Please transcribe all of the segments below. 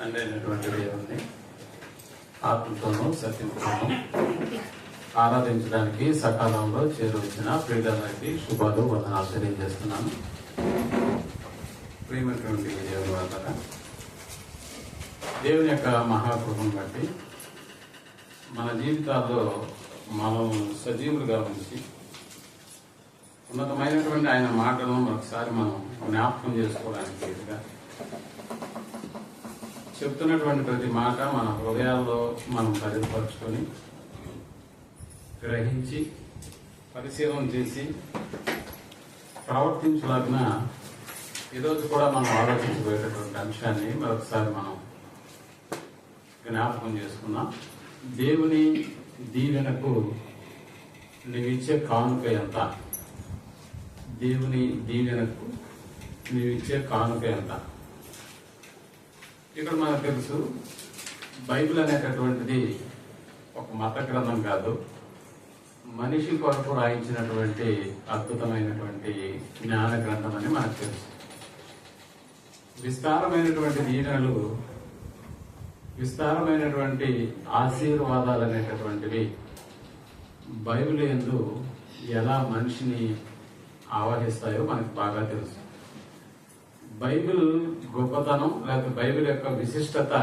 తండ్రి అయినటువంటి దేవుణ్ణి ఆత్మతోనూ సత్యంతోనూ ఆరాధించడానికి సకాలంలో చేరువచ్చిన ప్రియులందరికీ శుభాలు వందనాలు తెలియజేస్తున్నాను. ప్రియమైనటువంటి దేవుని వల్ల దేవుని యొక్క మహాకృపను బట్టి మన జీవితాల్లో మనం సజీవులుగా ఉంచి ఉన్నతమైనటువంటి ఆయన మాటలను ఒకసారి మనం జ్ఞాపకం చేసుకోవడానికి వీలుగా చెప్తున్నటువంటి ప్రతి మాట మన హృదయాల్లో మనం పరిపరుచుకొని గ్రహించి పరిశీలన చేసి ప్రవర్తించలాగిన ఈరోజు కూడా మనం ఆలోచించబోయేటటువంటి అంశాన్ని మరొకసారి మనం జ్ఞాపకం చేసుకున్నాం. దేవుని దీవెనకు నీవిచ్చే కానుక ఎంత? దేవుని దీవెనకు నీవిచ్చే కానుక ఎంత? ఇక్కడ మనకు తెలుసు, బైబిల్ అనేటటువంటిది ఒక మత గ్రంథం కాదు, మనిషి కొరకు రాయించినటువంటి అద్భుతమైనటువంటి జ్ఞాన గ్రంథం అని మనకు తెలుసు. విస్తారమైనటువంటి దీవెనలు, విస్తారమైనటువంటి ఆశీర్వాదాలు అనేటటువంటివి బైబిల్ యందు ఎలా మనిషిని ఆవహిస్తాయో మనకు బాగా తెలుసు. బైబిల్ గొప్పతనం లేకపోతే బైబిల్ యొక్క విశిష్టత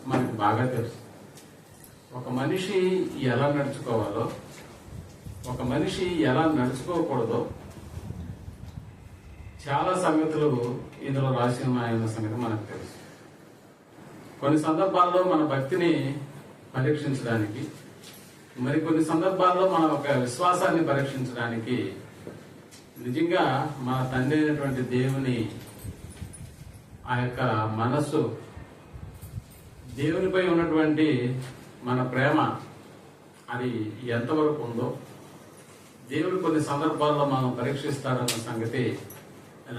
మనకు బాగా తెలుసు. ఒక మనిషి ఎలా నడుచుకోవాలో, ఒక మనిషి ఎలా నడుచుకోకూడదో చాలా సంగతులు ఇందులో రాసి ఉన్నాయన్న సంగతి మనకు తెలుసు. కొన్ని సందర్భాల్లో మన భక్తిని పరీక్షించడానికి, మరికొన్ని సందర్భాల్లో మన ఒక విశ్వాసాన్ని పరీక్షించడానికి నిజంగా మన తండ్రి అయినటువంటి దేవుని ఆ యొక్క మనస్సు, దేవునిపై ఉన్నటువంటి మన ప్రేమ అది ఎంతవరకు ఉందో దేవుడు కొన్ని సందర్భాల్లో మనం పరీక్షిస్తాడన్న సంగతి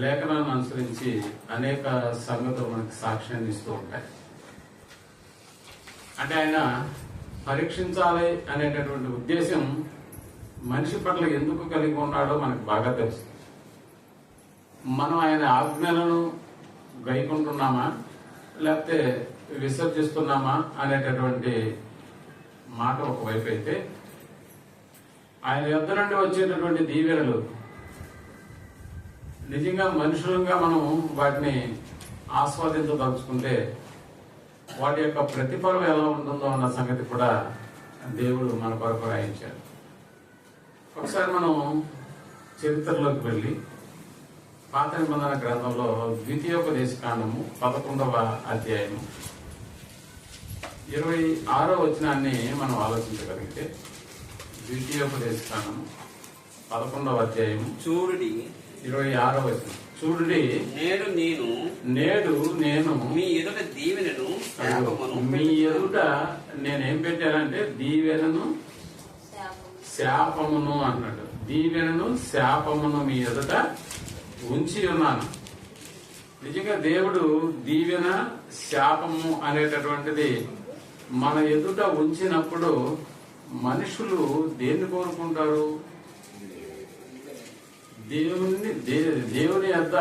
లేఖనాన్ని అనుసరించి అనేక సంగతులు మనకి సాక్ష్యాన్ని ఇస్తూ ఉంటాయి. అంటే ఆయన పరీక్షించాలి అనేటటువంటి ఉద్దేశం మనిషి పట్ల ఎందుకు కలిగి ఉన్నాడో మనకు బాగా తెలుసు. మనం ఆయన ఆజ్ఞలను గైకుంటున్నామా లేకపోతే విసర్జిస్తున్నామా అనేటటువంటి మాట ఒకవైపు అయితే, ఆయన యొద్ద నుండి వచ్చేటటువంటి దీవెనలు నిజంగా మనుషులంగా మనం వాటిని ఆస్వాదించదలుచుకుంటే వాటి యొక్క ప్రతిఫలం ఎలా ఉంటుందో అన్న సంగతి కూడా దేవుడు మన కొరకు రాయించాడు. ఒకసారి మనం చరిత్రలోకి వెళ్ళి పాత నిబంధన గ్రంథంలో ద్వితీయోపదేశకాండము 11వ అధ్యాయము 26వ వచనాన్ని మనం ఆలోచించగలిగితే, ద్వితీయోపదేశకాండము 11వ అధ్యాయము చూడుడి 26వ వచనం. చూడుడి, నేడు నేను మీ ఎదుట దీవెనను మీ ఎదుట నేనేం పెట్టానంటే దీవెనను శాపమును అన్నాడు. దీవెనను శాపమును మీ ఎదుట ఉంచి ఉన్నాను. నిజంగా దేవుడు దీవెన శాపము అనేటటువంటిది మన ఎదుట ఉంచినప్పుడు మనుషులు దేన్ని కోరుకుంటారు? దేవుని యొద్ద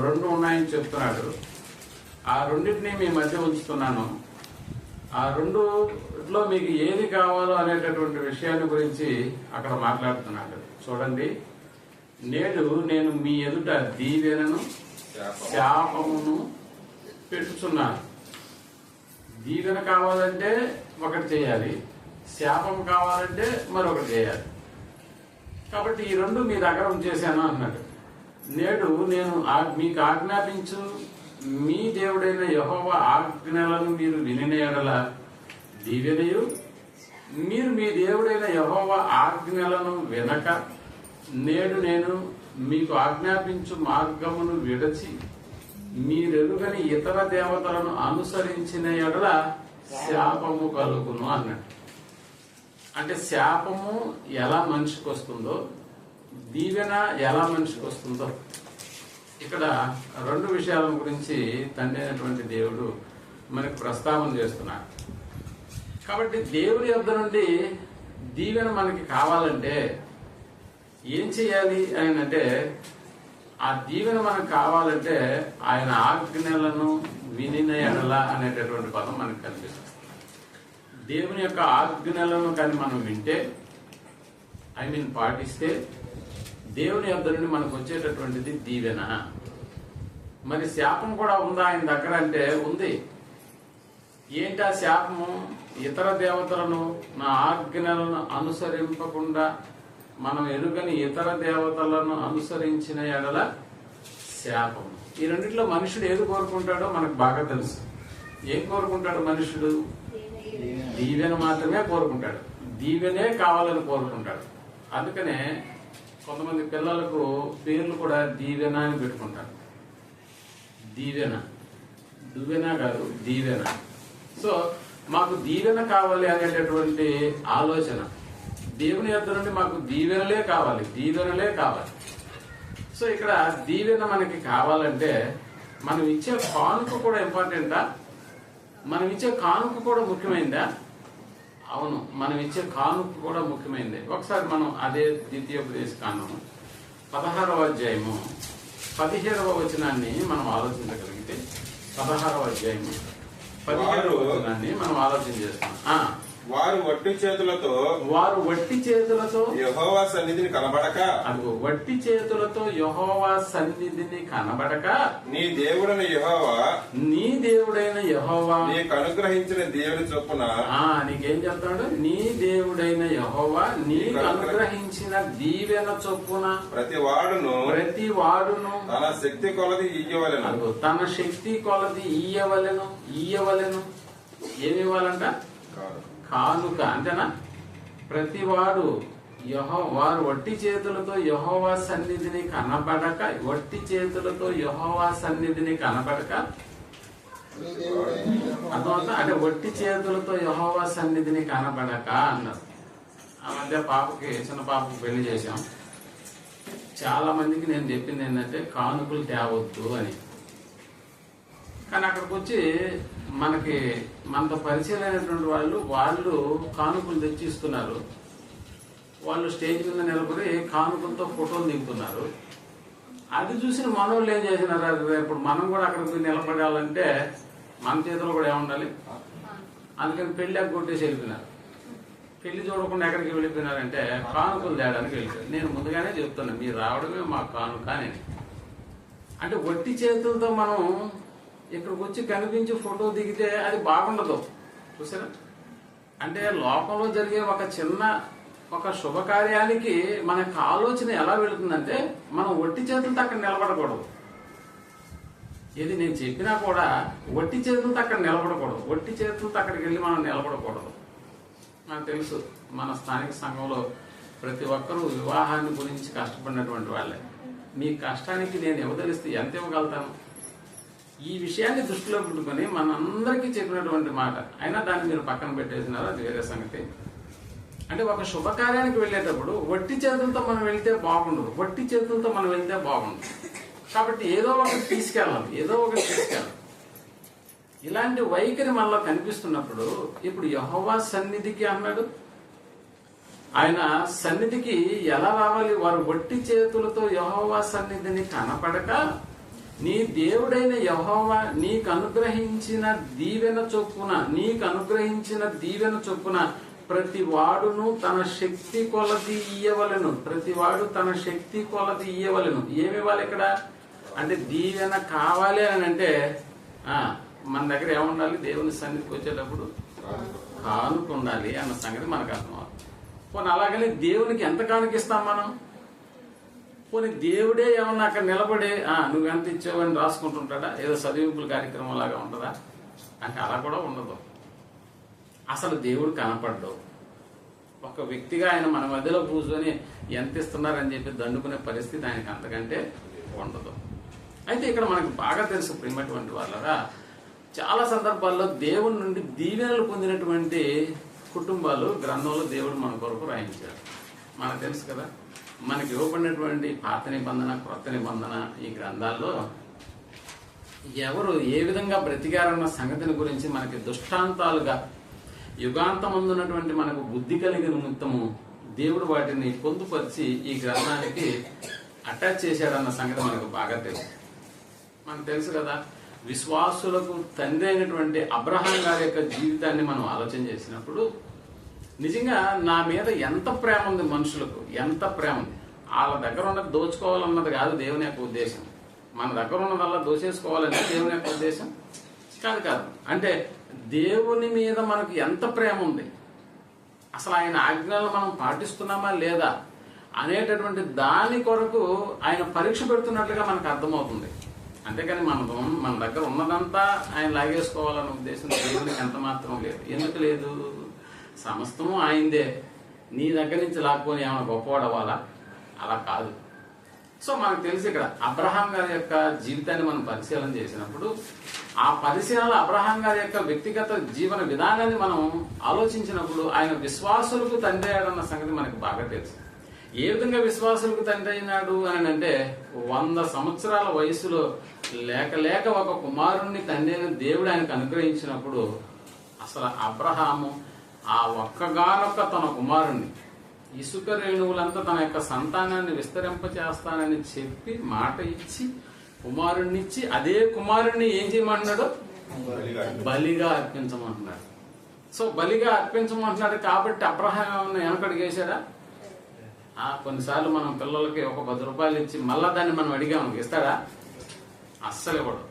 రెండు ఉన్నాయని చెప్తున్నాడు. ఆ రెండింటినీ మీ మధ్య ఉంచుతున్నాను. ఆ రెండులో మీకు ఏది కావాలో అనేటటువంటి విషయాన్ని గురించి అక్కడ మాట్లాడుతున్నాడు. చూడండి, నేడు నేను మీ ఎదుట దీవెనను శాపమును పెట్టుచున్నాను. దీవెన కావాలంటే ఒకటి చేయాలి, శాపం కావాలంటే మరొకటి చేయాలి. కాబట్టి ఈ రెండు మీ దగ్గర ఉంచేశాను అన్నాడు. నేడు నేను మీకు ఆజ్ఞాపించు మీ దేవుడైన యెహోవా ఆజ్ఞలను మీరు వినిన యెడల దీవెనయు, మీరు మీ దేవుడైన యెహోవా ఆజ్ఞలను వినక నేడు నేను మీకు ఆజ్ఞాపించు మార్గమును విడచి మీరెరుగని ఇతర దేవతలను అనుసరించిన యెడల శాపము కలుగును అన్నాడు. అంటే శాపము ఎలా మనిషికి వస్తుందో, దీవెన ఎలా మనిషికి వస్తుందో ఇక్కడ రెండు విషయాల గురించి తండ్రి అయినటువంటి దేవుడు మనకు ప్రస్తావన చేస్తున్నాడు. కాబట్టి దేవుడి యొద్ద నుండి దీవెన మనకి కావాలంటే ఏం చేయాలి అని అంటే, ఆ దీవెన మనకు కావాలంటే ఆయన ఆజ్ఞలను వినిన ఎడల అనేటటువంటి పదం మనకు కనిపిస్తుంది. దేవుని యొక్క ఆజ్ఞలను కానీ మనం వింటే, పాటిస్తే దేవుని యొద్ద నుండి మనకు వచ్చేటటువంటిది దీవెన. మరి శాపం కూడా ఉందా ఆయన దగ్గర అంటే ఉంది. ఏంటి ఆ శాపము? ఇతర దేవతలను, నా ఆజ్ఞలను అనుసరింపకుండా మనం ఎరుగని ఇతర దేవతలను అనుసరించిన ఎడల శాపం. ఈ రెండిట్లో మనుషుడు ఏది కోరుకుంటాడో మనకు బాగా తెలుసు. ఏం కోరుకుంటాడు మనుషుడు? దీవెన మాత్రమే కోరుకుంటాడు. దీవెనే కావాలని కోరుకుంటాడు. అందుకనే కొంతమంది పిల్లలకు పేర్లు కూడా దీవెన అని పెట్టుకుంటారు. దీవెన, దువ్వెన కాదు, దీవెన. సో మాకు దీవెన కావాలి అనేటటువంటి ఆలోచన. దేవుని యొద్ద నుండి మాకు దీవెనలే కావాలి, దీవెనలే కావాలి. సో ఇక్కడ దీవెన మనకి కావాలంటే మనం ఇచ్చే కానుక కూడా ఇంపార్టెంటా? మనం ఇచ్చే కానుక కూడా ముఖ్యమైందా? అవును, మనం ఇచ్చే కానుక కూడా ముఖ్యమైంది. ఒకసారి మనం అదే ద్వితీయోపదేశ కాండము 16వ అధ్యాయము 17వ వచనాన్ని మనం ఆలోచించగలిగితే, 16వ అధ్యాయము 17వ వచనాన్ని మనం ఆలోచన చేస్తాం. వారు వట్టి చేతులతో యెహోవా సన్నిధిని కనబడక, అదిగో వట్టి చేతులతో యెహోవా సన్నిధిని కనబడక, నీ దేవుడైన యెహోవా నీకు అనుగ్రహించిన దేవుని చొప్పున, నీకేం చెప్తాడు? నీ దేవుడైన యెహోవా నీకు అనుగ్రహించిన దీవెన చొప్పున ప్రతి వాడును తన శక్తి కొలది ఇయ్యవలెను. తన శక్తి కొలది ఇయ్యవలెను. ఏమి ఇవ్వాలంట? కానుక. అంతేనా? ప్రతివాడు వారు వట్టి చేతులతో యెహోవా సన్నిధిని కనబడక, అర్థమవుతా? అంటే వట్టి చేతులతో యెహోవా సన్నిధిని కనబడక అన్నారు. ఆ మధ్య చిన్న పాపకి పెళ్లి చేశాం. చాలా మందికి నేను చెప్పింది ఏంటంటే కానుకలు తేవద్దు అని. కానీ అక్కడికి వచ్చి మనతో పరిచయం అయినటువంటి వాళ్ళు కానుకలు తెచ్చిస్తున్నారు. వాళ్ళు స్టేజ్ మీద నిలబడి కానుకలతో ఫోటోలు దిగుతున్నారు. అది చూసిన మనోళ్ళు ఏం చేసినారు? ఇప్పుడు మనం కూడా అక్కడికి నిలబడాలంటే మన చేతిలో కూడా ఏముండాలి? అందుకని పెళ్లి కొట్టేసి వెళ్ళిపోయినారు. పెళ్లి చూడకుండా ఎక్కడికి వెళ్ళిపోయినారంటే కానుకలు తేయడానికి వెళ్ళిపోయారు. నేను ముందుగానే చెప్తున్నా, మీరు రావడమే మా కానుక అని. అంటే వట్టి చేతులతో మనం ఇక్కడికి వచ్చి కనిపించి ఫోటో దిగితే అది బాగుండదు. చూసారా? అంటే లోకంలో జరిగే ఒక శుభకార్యానికి మనకు ఆలోచన ఎలా వెళుతుందంటే, మనం వట్టి చేతులతో అక్కడ నిలబడకూడదు. ఇది నేను చెప్పినా కూడా వట్టి చేతులతో అక్కడ నిలబడకూడదు. వట్టి చేతులతో అక్కడికి వెళ్ళి మనం నిలబడకూడదు. నాకు తెలుసు, మన స్థానిక సంఘంలో ప్రతి ఒక్కరూ వివాహాన్ని గురించి కష్టపడినటువంటి వాళ్ళే. మీ కష్టానికి నేను ఇవ్వదలిస్తే ఎంత ఇవ్వగలుగుతాను? ఈ విషయాన్ని దృష్టిలో పెట్టుకుని మనందరికీ చెప్పినటువంటి మాట. అయినా దాన్ని మీరు పక్కన పెట్టేసినారు, అది వేరే సంగతి. అంటే ఒక శుభకార్యానికి వెళ్ళేటప్పుడు వట్టి చేతులతో మనం వెళ్తే బాగుండదు. కాబట్టి ఏదో ఒకటి తీసుకెళ్ళాలి. ఇలాంటి వైఖరి మనలో కనిపిస్తున్నప్పుడు, ఇప్పుడు యెహోవా సన్నిధికి అన్నాడు, ఆయన సన్నిధికి ఎలా రావాలి? వారు వట్టి చేతులతో యెహోవా సన్నిధిని కనపడక, నీ దేవుడైన యెహోవా నీకు అనుగ్రహించిన దీవెన చొప్పున ప్రతి వాడును తన శక్తి కొలది ఇయ్యవలెను. ఏమి ఇవ్వాలి ఇక్కడ? అంటే దీవెన కావాలి అని అంటే మన దగ్గర ఏముండాలి? దేవుని సన్నిధికి వచ్చేటప్పుడు కానుక ఉండాలి అన్న సంగతి మనకు అర్థమవుతుంది. పోనీ అలాగని దేవునికి ఎంత కానుకిస్తాం మనం? పోనీ దేవుడే ఏమన్నా అక్కడ నిలబడి నువ్వెంత ఇచ్చావని రాసుకుంటుంటాడా? ఏదో చదివింపుల కార్యక్రమం లాగా ఉంటుందా? అంటే అలా కూడా ఉండదు. అసలు దేవుడు కనపడ్డావు. ఒక వ్యక్తిగా ఆయన మన మధ్యలో కూర్చొని ఎంత ఇస్తున్నారని చెప్పి దండుకునే పరిస్థితి ఆయనకి అంతకంటే ఉండదు. అయితే ఇక్కడ మనకు బాగా తెలుసు ప్రియమైనటువంటి వాళ్ళరా, చాలా సందర్భాల్లో దేవుడి నుండి దీవెనలు పొందినటువంటి కుటుంబాలు గ్రంథంలో దేవుడు మన కొరకు రాయించాడు. మనకు తెలుసు కదా, మనకి ఇవ్వబడినటువంటి పాత నిబంధన, క్రొత్త నిబంధన ఈ గ్రంథాల్లో ఎవరు ఏ విధంగా బ్రతికారన్న సంగతిని గురించి మనకి దృష్టాంతాలుగా యుగాంతమందున్నటువంటి మనకు బుద్ధి కలిగిన నిమిత్తము దేవుడు వాటిని పొందుపరిచి ఈ గ్రంథానికి అటాచ్ చేశాడన్న సంగతి మనకు బాగా తెలుసు. మనకు తెలుసు కదా, విశ్వాసులకు తండ్రి అయినటువంటి అబ్రహాం గారి యొక్క జీవితాన్ని మనం ఆలోచన చేసినప్పుడు నిజంగా నా మీద ఎంత ప్రేమ ఉంది, మనుషులకు ఎంత ప్రేమ ఉంది. వాళ్ళ దగ్గర ఉన్నది దోచుకోవాలన్నది కాదు దేవుని యొక్క ఉద్దేశం. మన దగ్గర ఉన్నదల్లా దోచేసుకోవాలనేది దేవుని యొక్క ఉద్దేశం కాదు. అంటే దేవుని మీద మనకు ఎంత ప్రేమ ఉంది, అసలు ఆయన ఆజ్ఞలను మనం పాటిస్తున్నామా లేదా అనేటటువంటి దాని కొరకు ఆయన పరీక్ష పెడుతున్నట్లుగా మనకు అర్థమవుతుంది. అంతేకాని మన దగ్గర ఉన్నదంతా ఆయన లాగేసుకోవాలన్న ఉద్దేశం దేవునికి ఎంత మాత్రం లేదు. ఎందుకు లేదు? సమస్తము ఆయనదే. నీ దగ్గర నుంచి లాక్కొని ఏమైనా గొప్పవాడవాలా? అలా కాదు. సో మనకు తెలిసి ఇక్కడ అబ్రహాం గారి యొక్క జీవితాన్ని మనం పరిశీలన చేసినప్పుడు ఆ పరిశీలన అబ్రహాం గారి యొక్క వ్యక్తిగత జీవన విధానాన్ని మనం ఆలోచించినప్పుడు ఆయన విశ్వాసులకు తండ్రి అయ్యాడన్న సంగతి మనకు బాగా తెలుసు. ఏ విధంగా విశ్వాసులకు తండ్రి అయినాడు అని అంటే 100 సంవత్సరాల వయసులో లేక ఒక కుమారుణ్ణి తండ్రి అయిన దేవుడు ఆయనకు అనుగ్రహించినప్పుడు అసలు అబ్రహాము ఆ ఒక్కగానొక్క తన కుమారుణ్ణి ఇసుక రేణువులంతా తన యొక్క సంతానాన్ని విస్తరింపచేస్తానని చెప్పి మాట ఇచ్చి కుమారుణ్ణిచ్చి అదే కుమారుణ్ణి ఏం చేయమంటున్నాడు? బలిగా అర్పించమంటున్నాడు. సో బలిగా అర్పించమంటున్నాడు కాబట్టి అబ్రహాం వెనకడికి వేసాడా? కొన్నిసార్లు మనం పిల్లలకి ఒక 10 రూపాయలు ఇచ్చి మళ్ళా దాన్ని మనం అడిగాము, ఇస్తాడా? అస్సలు ఇవ్వడు.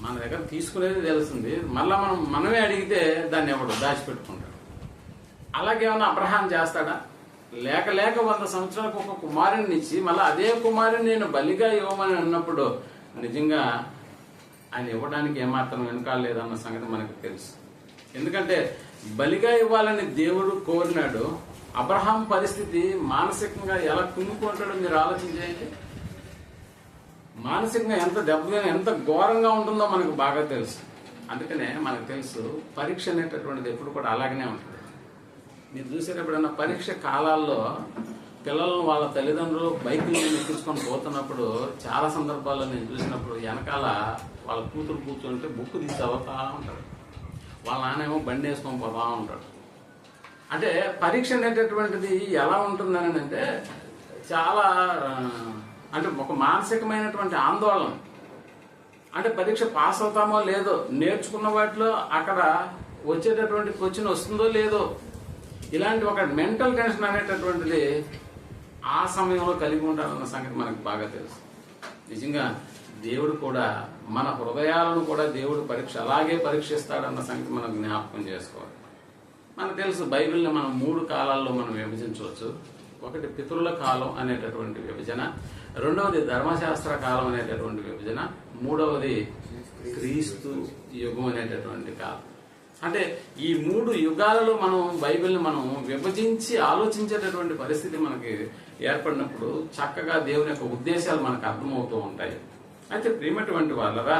మన దగ్గర తీసుకునేది తెలుస్తుంది, మళ్ళా మనమే అడిగితే దాన్ని ఇవ్వడు, దాచిపెట్టుకుంటాడు. అలాగేమన్నా అబ్రహాం చేస్తాడా? లేక 100 సంవత్సరాలకు ఒక కుమారుని ఇచ్చి మళ్ళీ అదే కుమారుని నేను బలిగా ఇవ్వమని అన్నప్పుడు నిజంగా ఆయన ఇవ్వడానికి ఏమాత్రం వెనకాలేదన్న సంగతి మనకు తెలుసు. ఎందుకంటే బలిగా ఇవ్వాలని దేవుడు కోరినాడు. అబ్రహాం పరిస్థితి మానసికంగా ఎలా కుంగుకుంటాడో మీరు ఆలోచించేయండి. మానసికంగా ఎంత ఘోరంగా ఉంటుందో మనకు బాగా తెలుసు. అందుకనే మనకు తెలుసు పరీక్ష అనేటటువంటిది ఎప్పుడు కూడా అలాగనే ఉంటుంది. మీరు చూసేటప్పుడన్నా పరీక్ష కాలాల్లో పిల్లలను వాళ్ళ తల్లిదండ్రులు బైకులు ఎక్కించుకొని పోతున్నప్పుడు చాలా సందర్భాల్లో నేను చూసినప్పుడు వెనకాల వాళ్ళ కూతురు కూర్చుంటే బుక్ తీసి చదువుతా ఉంటాడు, వాళ్ళ నాన్నేమో బండి వేసుకొని పోతా ఉంటాడు. అంటే పరీక్ష అనేటటువంటిది ఎలా ఉంటుందని అంటే చాలా అంటే ఒక మానసికమైనటువంటి ఆందోళన. అంటే పరీక్ష పాస్ అవుతామో లేదో, నేర్చుకున్న వాటిలో అక్కడ వచ్చేటటువంటి క్వశ్చన్ వస్తుందో లేదో, ఇలాంటి ఒక మెంటల్ టెన్షన్ అనేటటువంటిది ఆ సమయంలో కలిగి ఉంటారన్న సంగతి మనకు బాగా తెలుసు. నిజంగా దేవుడు కూడా మన హృదయాలను కూడా దేవుడు అలాగే పరీక్షిస్తాడన్న సంగతి మనం జ్ఞాపకం చేసుకోవాలి. మనకు తెలుసు బైబిల్ని మనం 3 కాలాల్లో మనం విభజించవచ్చు. ఒకటి పితరుల కాలం అనేటటువంటి విభజన, రెండవది ధర్మశాస్త్ర కాలం అనేటటువంటి విభజన, మూడవది క్రీస్తు యుగం అనేటటువంటి కాలం. అంటే ఈ 3 యుగాలలో మనం బైబిల్ని మనం విభజించి ఆలోచించేటటువంటి పరిస్థితి మనకి ఏర్పడినప్పుడు చక్కగా దేవుని యొక్క ఉద్దేశాలు మనకు అర్థమవుతూ ఉంటాయి. అయితే ప్రియమైనటువంటి వాళ్ళరా,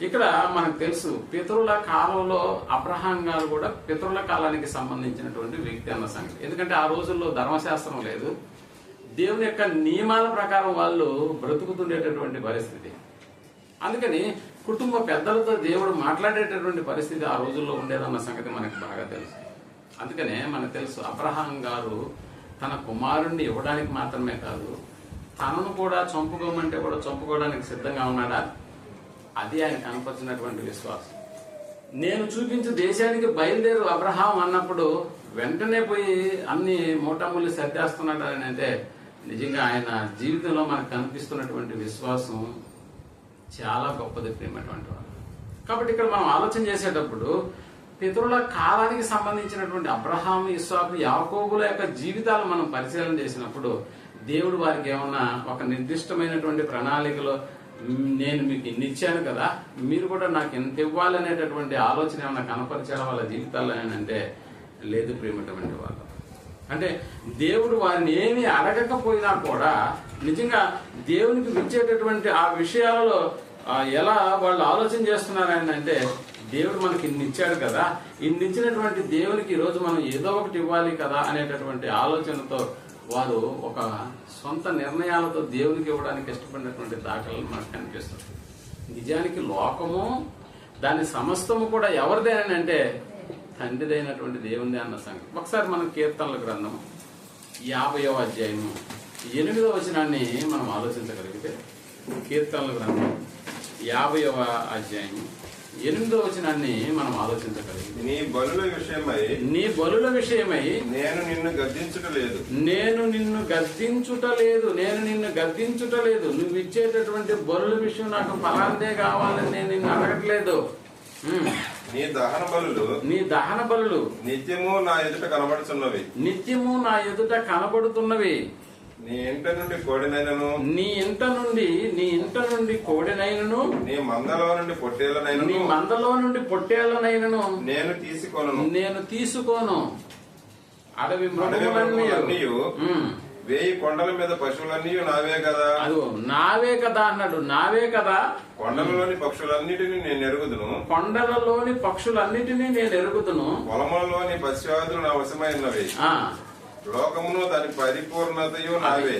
ఇక్కడ మనకు తెలుసు పితరుల కాలంలో అబ్రహాం గారు కూడా పితరుల కాలానికి సంబంధించినటువంటి వ్యక్తి అన్న సంగతి. ఎందుకంటే ఆ రోజుల్లో ధర్మశాస్త్రం లేదు, దేవుని యొక్క నియమాల ప్రకారం వాళ్ళు బ్రతుకుతుండేటటువంటి పరిస్థితి. అందుకని కుటుంబ పెద్దలతో దేవుడు మాట్లాడేటటువంటి పరిస్థితి ఆ రోజుల్లో ఉండేదన్న సంగతి మనకు బాగా తెలుసు. అందుకనే మనకు తెలుసు అబ్రహాం గారు తన కుమారుణ్ణి ఇవ్వడానికి మాత్రమే కాదు, తనను కూడా చంపుకోమంటే కూడా చంపుకోవడానికి సిద్ధంగా ఉన్నాడా? అది ఆయన కనపరిచినటువంటి విశ్వాసం. నేను చూపించే దేశానికి బయలుదేరు అబ్రహాం అన్నప్పుడు వెంటనే పోయి అన్ని మూటములు సర్దేస్తున్నాడు అని అంటే నిజంగా ఆయన జీవితంలో మనకు కనిపిస్తున్నటువంటి విశ్వాసం చాలా గొప్పది ప్రియమైనటువంటి వాళ్ళు. కాబట్టి ఇక్కడ మనం ఆలోచన చేసేటప్పుడు పితరుల కాలానికి సంబంధించినటువంటి అబ్రహాం, ఇస్సాకు, యాకోబుల యొక్క జీవితాలు మనం పరిశీలన చేసినప్పుడు దేవుడు వారికి ఏమన్నా ఒక నిర్దిష్టమైనటువంటి ప్రణాళికలో నేను మీకు ఇన్ని ఇచ్చాను కదా, మీరు కూడా నాకు ఎంత ఇవ్వాలనేటటువంటి ఆలోచన ఏమన్నా కనపరిచాడు వాళ్ళ జీవితాల్లో అంటే లేదు ప్రియమైనటువంటి వాళ్ళు. అంటే దేవుడు వారిని ఏమీ అడగకపోయినా కూడా నిజంగా దేవునికి ఇచ్చేటటువంటి ఆ విషయాలలో ఎలా వాళ్ళు ఆలోచన చేస్తున్నారని అంటే దేవుడు మనకి ఇన్ని ఇచ్చాడు కదా, ఇన్ని ఇచ్చినటువంటి దేవునికి ఈరోజు మనం ఏదో ఒకటి ఇవ్వాలి కదా అనేటటువంటి ఆలోచనతో వారు ఒక సొంత నిర్ణయాలతో దేవునికి ఇవ్వడానికి ఇష్టపడినటువంటి దాఖలు మనకు కనిపిస్తుంది. నిజానికి లోకము దాని సమస్తము కూడా ఎవరిదేనంటే తండ్రిదైనటువంటి దేవునిదే అన్న సంగతి. ఒకసారి మనం కీర్తనల గ్రంథం 50వ అధ్యాయము 8వ వచనాన్ని మనం ఆలోచించగలిగితే, కీర్తనల గ్రంథం 50వ అధ్యాయం 8వ వచనాన్ని మనం ఆలోచించగలిగింది. నీ బలుల విషయమై నీ బలుల విషయమై నేను నిన్ను గద్దించుటలేదు. నేను నిన్ను గద్దించుటలేదు. నేను నిన్ను గద్దించుటలేదు. నువ్వు ఇచ్చేటటువంటి బలుల విషయం నాకు ఫలాందే కావాలని నేను నిన్ను అడగట్లేదు. నీ దహన బలులు నీ దహన బలులు నిత్యము నా ఎదుట కనబడుతున్నవి. నిత్యము నా ఎదుట కనబడుతున్నవి. నీ ఇంట నుండి కోడినైనను నీ ఇంట నుండి కోడినైనను నీ మందలో నుండి పొట్టేలనైనను నీ మందలో నుండి పొట్టేళ్లనైనను నేను తీసుకోను. అడవి మృగములన్నీ మృగములన్నీయు 1000 కొండల మీద పశువులన్నీ నావే కదా. అదిగో నావే కదా అన్నాడు. నావే కదా. కొండలలోని పక్షులన్నిటిని నేను ఎరుగుదును. కొండలలోని పక్షులన్నిటినీ నేను ఎరుగుదును. పొలములలోని పశ్చాదులు నా వశమైనవి. లోకమును దాని పరిపూర్ణతయు నావే.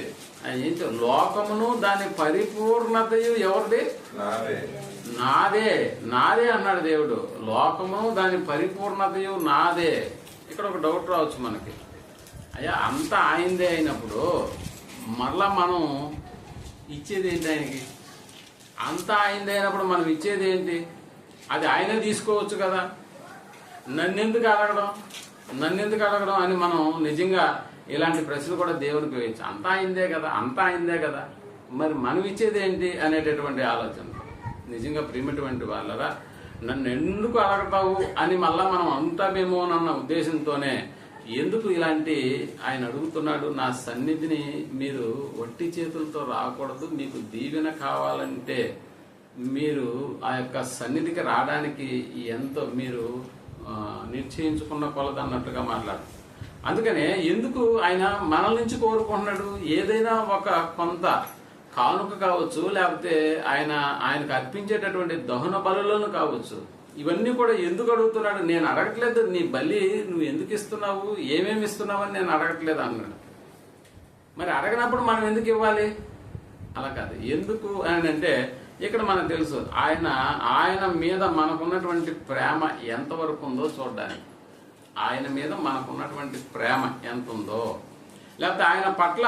ఏంటి లోకమును దాని పరిపూర్ణతయు ఎవరిది? నావే. నాదే అన్నాడు దేవుడు. లోకమును దాని పరిపూర్ణతయు నాదే. ఇక్కడ ఒక డౌట్ రావచ్చు మనకి, అయ్యా అంతా ఆయనదే అయినప్పుడు మరలా మనం ఇచ్చేది ఏంటి ఆయనకి? అంతా ఆయనదే అయినప్పుడు మనం ఇచ్చేది ఏంటి? అది ఆయనే తీసుకోవచ్చు కదా. నన్నెందుకు అడగడం అని మనం నిజంగా ఇలాంటి ప్రశ్నలు కూడా దేవునికి వేయచ్చు. అంతా అయిందే కదా, మరి మనం ఇచ్చేది ఏంటి అనేటటువంటి ఆలోచన. నిజంగా ప్రియమైనటువంటి వాళ్ళరా, నన్ను ఎందుకు అడగతావు అని మళ్ళా మనం అంటామేమోనన్న ఉద్దేశంతోనే ఎందుకు ఇలాంటి ఆయన అడుగుతున్నాడు. నా సన్నిధిని మీరు వట్టి చేతులతో రాకూడదు. మీకు దీవెన కావాలంటే మీరు ఆ యొక్క సన్నిధికి రావడానికి ఎంతో మీరు నిశ్చయించుకున్న కొలదన్నట్టుగా మాట్లాడు. అందుకనే ఎందుకు ఆయన మనల నుంచి కోరుకుంటున్నాడు? ఏదైనా ఒక కొంత కానుక కావచ్చు, లేకపోతే ఆయనకు అర్పించేటటువంటి దహన బలులను కావచ్చు, ఇవన్నీ కూడా ఎందుకు అడుగుతున్నాడు? నేను అడగట్లేదు నీ బలి నువ్వు ఎందుకు ఇస్తున్నావు, ఏమేమి ఇస్తున్నావు అని నేను అడగట్లేదు అన్నాడు. మరి అడగనప్పుడు మనం ఎందుకు ఇవ్వాలి? అలా కాదు. ఎందుకు అని అంటే ఇక్కడ మనకు తెలుసు ఆయన మీద మనకున్నటువంటి ప్రేమ ఎంతవరకు ఉందో చూడడానికి. ఆయన మీద మనకున్నటువంటి ప్రేమ ఎంత ఉందో, లేకపోతే ఆయన పట్ల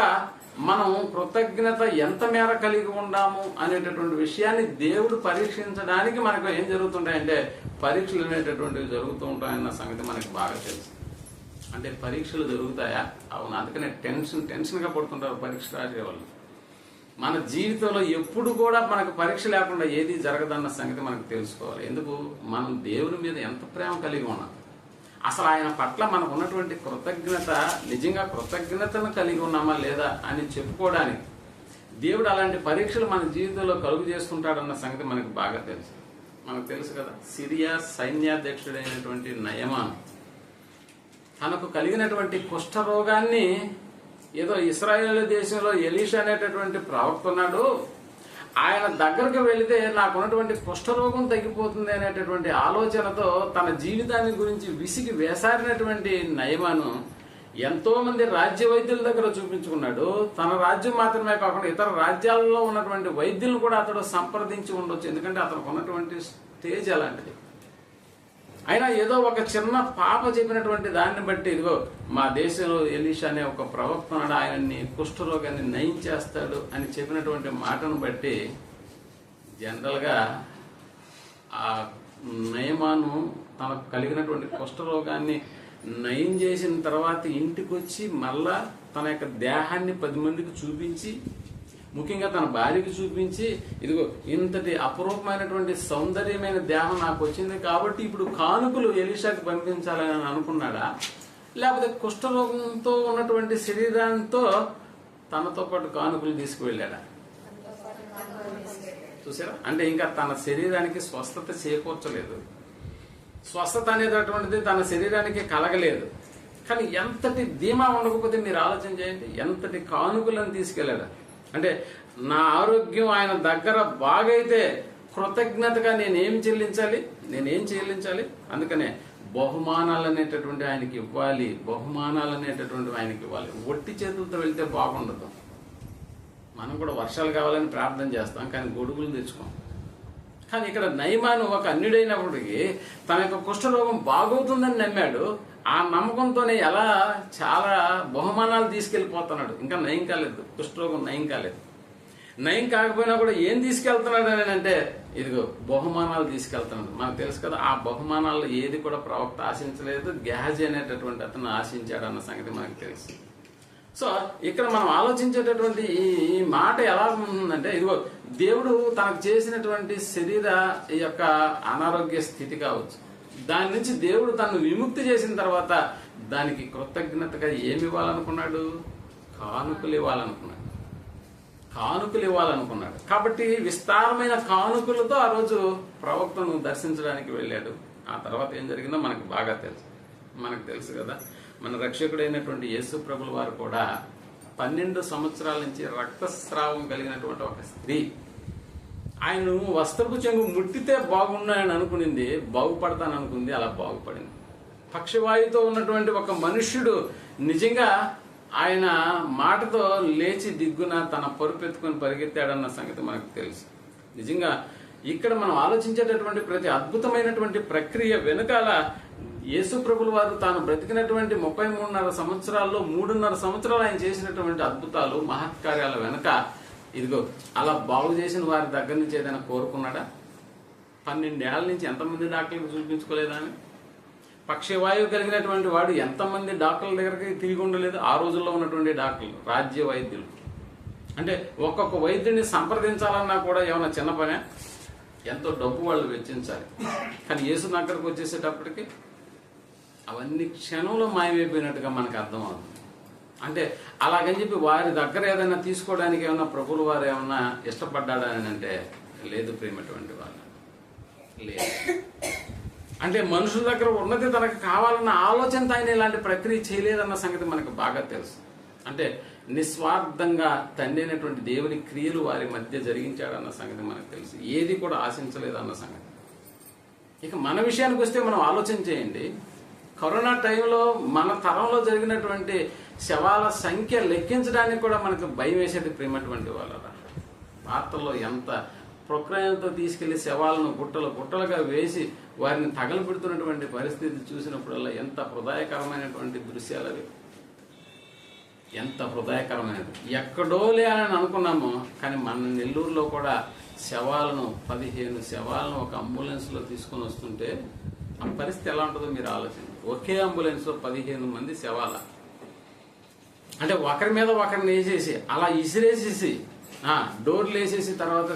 మనం కృతజ్ఞత ఎంత మేర కలిగి ఉండాము అనేటటువంటి విషయాన్ని దేవుడు పరీక్షించడానికి మనకు ఏం జరుగుతుంటాయంటే పరీక్షలు అనేటటువంటివి జరుగుతూ ఉంటాయన్న సంగతి మనకి బాగా తెలుసు. అంటే పరీక్షలు జరుగుతాయా? అవును. అందుకనే టెన్షన్గా పడుతుంటారు పరీక్ష రాసే వాళ్ళు. మన జీవితంలో ఎప్పుడు కూడా మనకు పరీక్ష లేకుండా ఏది జరగదన్న సంగతి మనకు తెలుసుకోవాలి. ఎందుకు? మనం దేవుని మీద ఎంత ప్రేమ కలిగి ఉన్నాం, అసలు ఆయన పట్ల మనకు ఉన్నటువంటి కృతజ్ఞత, నిజంగా కృతజ్ఞతను కలిగి ఉన్నామా లేదా అని చెప్పుకోవడానికి దేవుడు అలాంటి పరీక్షలు మన జీవితంలో కలుగు చేసుకుంటాడన్న సంగతి మనకు బాగా తెలుసు. మనకు తెలుసు కదా, సిరియా సైన్యాధ్యక్షుడైనటువంటి నయమాను తనకు కలిగినటువంటి కుష్ఠరోగాన్ని ఏదో ఇశ్రాయేల్ దేశంలో ఎలీషా అనేటటువంటి ప్రవక్త ఉన్నాడు, ఆయన దగ్గరకు వెళితే నాకున్నటువంటి కుష్ఠరోగం తగ్గిపోతుంది అనేటటువంటి ఆలోచనతో తన జీవితాన్ని గురించి విసిగి వేసారినటువంటి నయమాను ఎంతో మంది రాజ్య వైద్యుల దగ్గర చూపించుకున్నాడు. తన రాజ్యం మాత్రమే కాకుండా ఇతర రాజ్యాలలో ఉన్నటువంటి వైద్యులను కూడా అతడు సంప్రదించి ఉండొచ్చు. ఎందుకంటే అతనికి ఉన్నటువంటి స్టేజ్ అలాంటిది. అయినా ఏదో ఒక చిన్న పాప చెప్పినటువంటి దాన్ని బట్టి, ఇదిగో మా దేశంలో ఎలీషా అనే ఒక ప్రవక్త ఉన్నాడు, ఆయన్ని కుష్ఠరోగాన్ని నయం చేస్తాడు అని చెప్పినటువంటి మాటను బట్టి జనరల్గా ఆ నయమాను తనకు కలిగినటువంటి కుష్ఠరోగాన్ని నయం చేసిన తర్వాత ఇంటికి వచ్చి మళ్ళా తన యొక్క దేహాన్ని 10 మందికి చూపించి, ముఖ్యంగా తన భార్యకి చూపించి, ఇదిగో ఇంతటి అపరూపమైనటువంటి సౌందర్యమైన దేహం నాకు వచ్చింది కాబట్టి ఇప్పుడు కానుకలు ఎలీషాకి పంపించాలని అనుకున్నాడా? లేకపోతే కుష్ఠరోగంతో ఉన్నటువంటి శరీరంతో తనతో పాటు కానుకలు తీసుకువెళ్ళాడా? చూసారా? అంటే ఇంకా తన శరీరానికి స్వస్థత చేకూర్చలేదు. స్వస్థత అనేటటువంటిది తన శరీరానికి కలగలేదు. కానీ ఎంతటి ధీమా ఉండకపోతే మీరు ఆలోచన చేయండి, ఎంతటి కానుకలను తీసుకెళ్ళాడు. అంటే నా ఆరోగ్యం ఆయన దగ్గర బాగైతే కృతజ్ఞతగా నేనేం చెల్లించాలి? అందుకనే బహుమానాలు అనేటటువంటి ఆయనకి ఇవ్వాలి. ఒట్టి చేతులతో వెళ్తే బాగుండదు. మనం కూడా వర్షాలు కావాలని ప్రార్థన చేస్తాం, కానీ గొడుగులు తెచ్చుకోం. కానీ ఇక్కడ నయమాను ఒక అన్యుడైనప్పటికీ తన యొక్క కుష్ఠరోగం బాగవుతుందని నమ్మాడు. ఆ నమ్మకంతోనే ఎలా చాలా బహుమానాలు తీసుకెళ్లిపోతున్నాడు. ఇంకా నయం కాలేదు, కుష్ఠరోగం నయం కాలేదు. నయం కాకపోయినా కూడా ఏం తీసుకెళ్తున్నాడు అని అంటే ఇదిగో బహుమానాలు తీసుకెళ్తున్నాడు. మనకు తెలుసు కదా, ఆ బహుమానాలు ఏది కూడా ప్రవక్త ఆశించలేదు, గెహజీ అనేటటువంటి అతను ఆశించాడు అన్న సంగతి మనకు తెలుసు. సో ఇక్కడ మనం ఆలోచించేటటువంటి ఈ మాట ఎలా ఉంటుందంటే, ఇదిగో దేవుడు తనకు చేసినటువంటి శరీర యొక్క అనారోగ్య స్థితి కావచ్చు, దాని నుంచి దేవుడు తను విముక్తి చేసిన తర్వాత దానికి కృతజ్ఞతగా ఏమి ఇవ్వాలనుకున్నాడు? కానుకలు ఇవ్వాలనుకున్నాడు. కానుకలు ఇవ్వాలనుకున్నాడు. కాబట్టి విస్తారమైన కానుకలతో ఆ రోజు ప్రవక్తను దర్శించడానికి వెళ్ళాడు. ఆ తర్వాత ఏం జరిగిందో మనకు బాగా తెలుసు. మనకు తెలుసు కదా, మన రక్షకుడైనటువంటి యేసు ప్రభుల వారు కూడా 12 సంవత్సరాల నుంచి రక్తస్రావం కలిగినటువంటి ఒక స్త్రీ, ఆయన వస్త్రపు చెంగు ముట్టితే బాగున్నాయని అనుకునింది, బాగుపడతాను అనుకుంది, అలా బాగుపడింది. పక్షవాయుతో ఉన్నటువంటి ఒక మనుష్యుడు నిజంగా ఆయన మాటతో లేచి దిగ్గున తన పరుపెత్తుకొని పరిగెత్తాడన్న సంగతి మనకు తెలుసు. నిజంగా ఇక్కడ మనం ఆలోచించేటటువంటి ప్రతి అద్భుతమైనటువంటి ప్రక్రియ వెనుకాల యేసు ప్రభుల వారు తాను బ్రతికినటువంటి 33.5 సంవత్సరాల్లో 3.5 సంవత్సరాలు ఆయన చేసినటువంటి అద్భుతాలు మహత్కార్యాల వెనుక ఇదిగో అలా బాగు చేసిన వారి దగ్గర నుంచి ఏదైనా కోరుకున్నాడా? 12 ఏళ్ల నుంచి ఎంతమంది డాక్టర్లకు చూపించుకోలేదా అని? పక్షవాయువు కలిగినటువంటి వాడు ఎంతమంది డాక్టర్ల దగ్గరికి తిరిగి ఉండలేదు? ఆ రోజుల్లో ఉన్నటువంటి డాక్టర్లు, రాజ్య వైద్యులు. అంటే ఒక్కొక్క వైద్యుడిని సంప్రదించాలన్నా కూడా ఏమైనా చిన్న పనే? ఎంతో డబ్బు వాళ్ళు వెచ్చించాలి. కానీ యేసు దగ్గరకు వచ్చేసేటప్పటికి అవన్నీ క్షణంలో మాయమైపోయినట్టుగా మనకు అర్థమవుతుంది. అంటే అలాగని చెప్పి వారి దగ్గర ఏదైనా తీసుకోవడానికి ఏమన్నా ప్రభులు వారు ఏమన్నా ఇష్టపడ్డాడా అని అంటే లేదు ప్రేమటువంటి వాళ్ళు, లేదు. అంటే మనుషుల దగ్గర ఉన్నది తనకు కావాలన్న ఆలోచనతో ఆయన ఇలాంటి ప్రక్రియ చేయలేదన్న సంగతి మనకు బాగా తెలుసు. అంటే నిస్వార్థంగా తండ్రి అయినటువంటి దేవుని క్రియలు వారి మధ్య జరిగించాడన్న సంగతి మనకు తెలుసు. ఏది కూడా ఆశించలేదన్న సంగతి. ఇక మన విషయానికి వస్తే మనం ఆలోచన చేయండి. కరోనా టైంలో మన తరంలో జరిగినటువంటి శవాల సంఖ్య లెక్కించడానికి కూడా మనకు భయం వేసేది ప్రేమటువంటి వాళ్ళ. వార్తల్లో ఎంత ప్రక్రియలతో తీసుకెళ్లి శవాలను గుట్టలు గుట్టలుగా వేసి వారిని తగలబెడుతున్నటువంటి పరిస్థితి చూసినప్పుడల్లా ఎంత హృదయకరమైనటువంటి దృశ్యాలు అవి, ఎంత హృదయకరమైనది. ఎక్కడోలే అని అనుకున్నాము, కానీ మన నెల్లూరులో కూడా శవాలను 15 శవాలను ఒక అంబులెన్స్లో తీసుకొని వస్తుంటే ఆ పరిస్థితి ఎలా ఉంటుందో మీరు ఆలోచించండి. ఒకే అంబులెన్స్లో 15 మంది శవాల. అంటే ఒకరి మీద ఒకరిని వేసేసి అలా ఇసిరేసేసి డోర్లు వేసేసి తర్వాత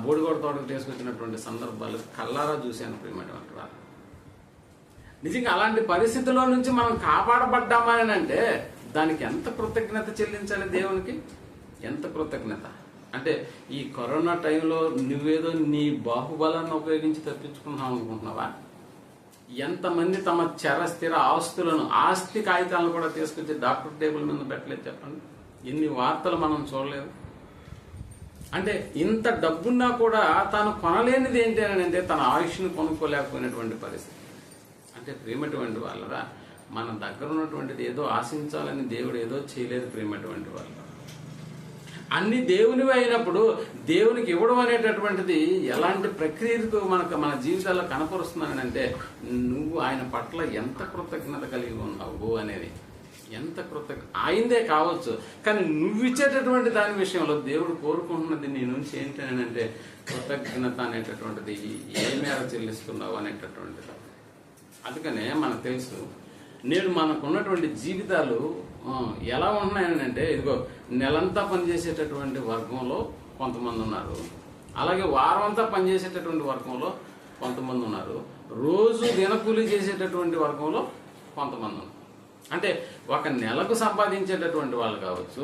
బోడిగోడ తోటకు తీసుకొచ్చినటువంటి సందర్భాలు కల్లారా చూశాను ప్రియమైనటువంటి వాళ్ళు. నిజంగా అలాంటి పరిస్థితుల్లో నుంచి మనం కాపాడబడ్డామా అని అంటే దానికి ఎంత కృతజ్ఞత చెల్లించాలి దేవునికి, ఎంత కృతజ్ఞత. అంటే ఈ కరోనా టైంలో నువ్వేదో నీ బాహుబలాన్ని ఉపయోగించి తప్పించుకున్నావు అనుకుంటున్నావా? ఎంతమంది తమ స్థిర ఆస్తులను, ఆస్తి కాగితాలను కూడా తీసుకొచ్చి డాక్టర్ టేబుల్ మీద పెట్టలేదు చెప్పండి. ఎన్ని వార్తలు మనం చూడలేదు. అంటే ఇంత డబ్బున్నా కూడా తాను కొనలేనిది ఏంటి అని అంటే తన ఆయుష్ను కొనుక్కోలేకపోయినటువంటి పరిస్థితి. అంటే ప్రేమటువంటి వాళ్ళరా, మన దగ్గర ఉన్నటువంటిది ఏదో ఆశించాలని దేవుడు ఏదో చేయలేదు ప్రేమటువంటి వాళ్ళ. అన్ని దేవునివి అయినప్పుడు దేవునికి ఇవ్వడం అనేటటువంటిది ఎలాంటి ప్రక్రియకు మన జీవితాల్లో కనపరుస్తున్నాను అంటే నువ్వు ఆయన పట్ల ఎంత కృతజ్ఞత కలిగి ఉన్నావు అనేది. ఎంత ఆయనదే కావచ్చు, కానీ నువ్వు ఇచ్చేటటువంటి దాని విషయంలో దేవుడు కోరుకుంటున్నది నీ నుంచి ఏంటి అని అంటే కృతజ్ఞత అనేటటువంటిది ఏ మేర చెల్లిస్తున్నావు అనేటటువంటిది. అందుకనే మనకు తెలుసు నేను మనకున్నటువంటి జీవితాలు ఎలా ఉంటున్నాయని అంటే ఇదిగో నెలంతా పనిచేసేటటువంటి వర్గంలో కొంతమంది ఉన్నారు, అలాగే వారం అంతా పనిచేసేటటువంటి వర్గంలో కొంతమంది ఉన్నారు, రోజు దినకూలీ చేసేటటువంటి వర్గంలో కొంతమంది ఉన్నారు. అంటే ఒక నెలకు సంపాదించేటటువంటి వాళ్ళు కావచ్చు,